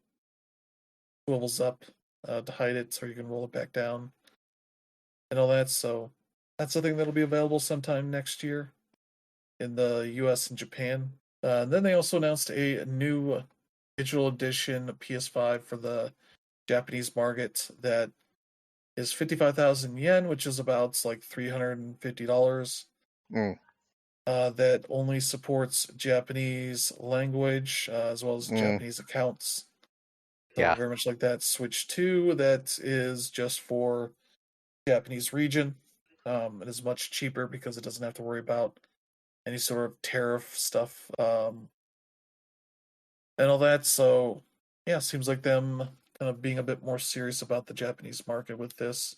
swivels up to hide it, so you can roll it back down and all that. So that's something that'll be available sometime next year in the U.S. and Japan. And then they also announced a new digital edition PS5 for the Japanese market that is 55,000 yen, which is about like $350. Mm. That only supports Japanese language as well as Mm. Japanese accounts. So Yeah. very much like that Switch 2, that is just for Japanese region. It is much cheaper because it doesn't have to worry about any sort of tariff stuff and all that. So yeah, seems like them kind of being a bit more serious about the Japanese market with this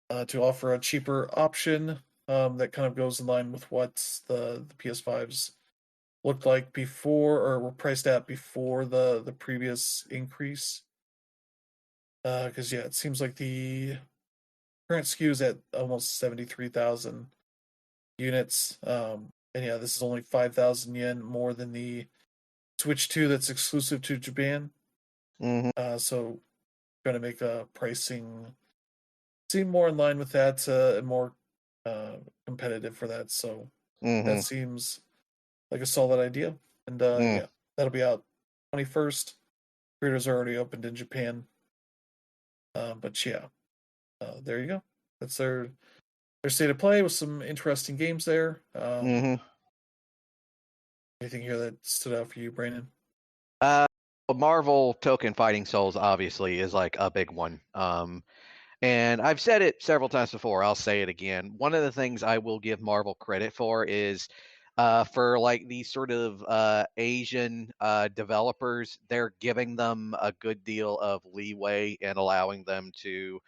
to offer a cheaper option that kind of goes in line with what the PS5s looked like before or were priced at before the previous increase. Because yeah, it seems like the current SKU is at almost 73,000 units. And yeah, this is only 5,000 yen more than the Switch 2 that's exclusive to Japan. Mm-hmm. So trying to make pricing seem more in line with that and more competitive for that. So Mm-hmm. that seems like a solid idea. And Mm. yeah, that'll be out 21st. Pre-orders are already opened in Japan. But yeah, there you go. That's their state of play with some interesting games there. Mm-hmm. Anything here that stood out for you, Brandon? Marvel Token Fighting Souls obviously is like a big one. And I've said it several times before. I'll say it again. One of the things I will give Marvel credit for is for like these sort of Asian developers, they're giving them a good deal of leeway and allowing them to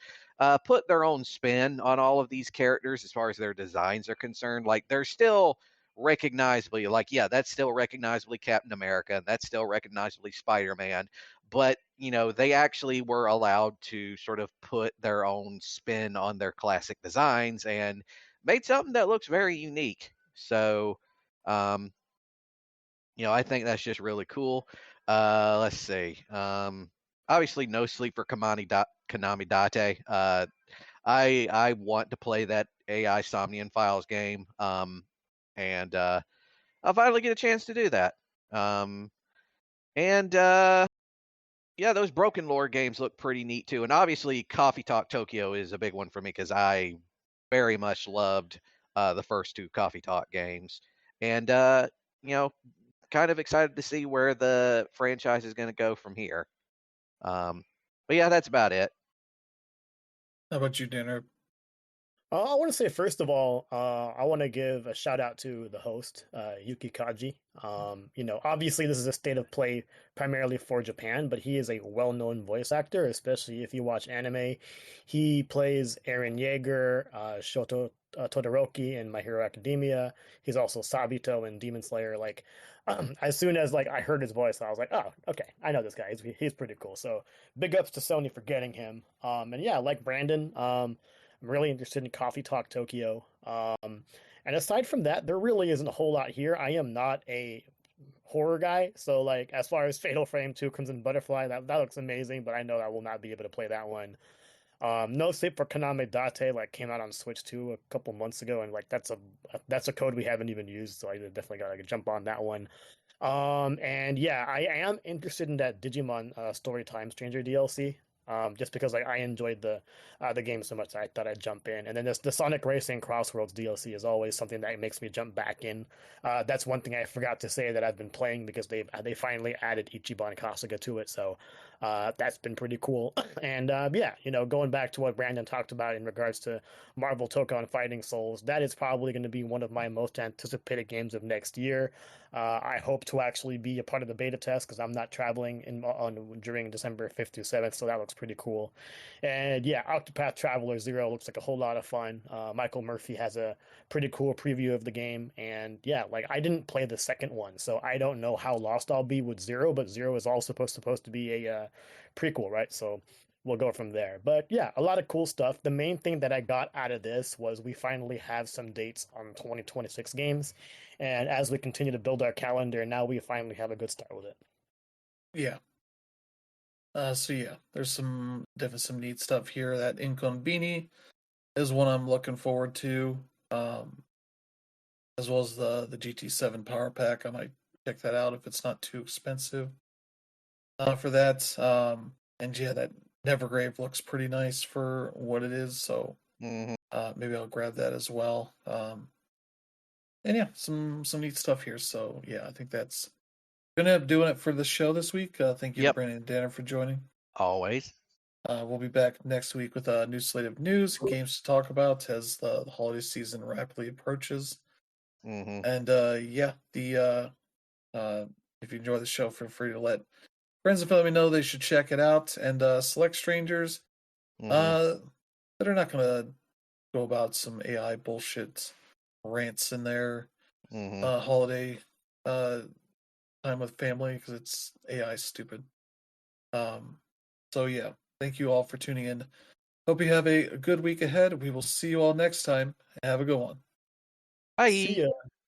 put their own spin on all of these characters as far as their designs are concerned. Like they're still recognizably like, yeah, that's still recognizably Captain America, and that's still recognizably Spider-Man, but they actually were allowed to sort of put their own spin on their classic designs and made something that looks very unique. So um I think that's just really cool. Let's see. Obviously no sleep for Konami Date. I want to play that AI Somnian Files game, and I'll finally get a chance to do that. And Yeah, those Broken Lore games look pretty neat too. And obviously, Coffee Talk Tokyo is a big one for me because I very much loved the first two Coffee Talk games. And, you know, kind of excited to see where the franchise is going to go from here. But yeah, that's about it. How about you, Danner? I want to say first of all, I want to give a shout out to the host, Yuki Kaji. Obviously this is a state of play primarily for Japan, but he is a well-known voice actor, especially if you watch anime. He plays Eren Yeager, Shoto Todoroki in My Hero Academia. He's also Sabito in Demon Slayer. Like, as soon as like I heard his voice, I was like, oh, okay, I know this guy. He's pretty cool. So big ups to Sony for getting him. And yeah, like Brandon. I'm really interested in Coffee Talk Tokyo. And aside from that, there really isn't a whole lot here. I am not a horror guy, so like as far as Fatal Frame 2 Crimson Butterfly, that looks amazing, but I know I will not be able to play that one. No Sleep for Konami Date like came out on Switch 2 a couple months ago, and like that's a code we haven't even used, so I definitely got to jump on that one. And yeah, I am interested in that Digimon Storytime Stranger DLC. Just because like I enjoyed the game so much, I thought I'd jump in. And then the Sonic Racing Crossworlds DLC is always something that makes me jump back in. That's one thing I forgot to say that I've been playing because they finally added Ichiban Kasuga to it, so that's been pretty cool. And yeah, going back to what Brandon talked about in regards to Marvel Tokon Fighting Souls, that is probably going to be one of my most anticipated games of next year. I hope to actually be a part of the beta test because I'm not traveling during December 5th to 7th, so that looks pretty cool. And yeah, Octopath Traveler 0 looks like a whole lot of fun. Michael Murphy has a pretty cool preview of the game, and yeah, like I didn't play the second one, so I don't know how lost I'll be with 0, but 0 is all supposed to be a prequel, right? So we'll go from there. But yeah, a lot of cool stuff. The main thing that I got out of this was we finally have some dates on 2026 games. And as we continue to build our calendar, now we finally have a good start with it. Yeah. So yeah, there's definitely some neat stuff here. That Inconveni is one I'm looking forward to. Um, as well as the GT7 Power Pack. I might check that out if it's not too expensive. For that. And yeah, that Nevergrave looks pretty nice for what it is. So Mm-hmm. maybe I'll grab that as well. And yeah, some neat stuff here. So yeah, I think that's gonna end up doing it for the show this week. Thank you to Yep. Brandon and Danner for joining. Always. We'll be back next week with a new slate of news and games to talk about as the holiday season rapidly approaches. Mm-hmm. And yeah, if you enjoy the show, feel free to let friends and family know they should check it out. And select strangers Mm-hmm. uh, that are not gonna go about some AI bullshit rants in their Mm-hmm. holiday uh, time with family because it's AI stupid. Um, so yeah, thank you all for tuning in. Hope you have a good week ahead. We will see you all next time. Have a good one. See Bye. ya.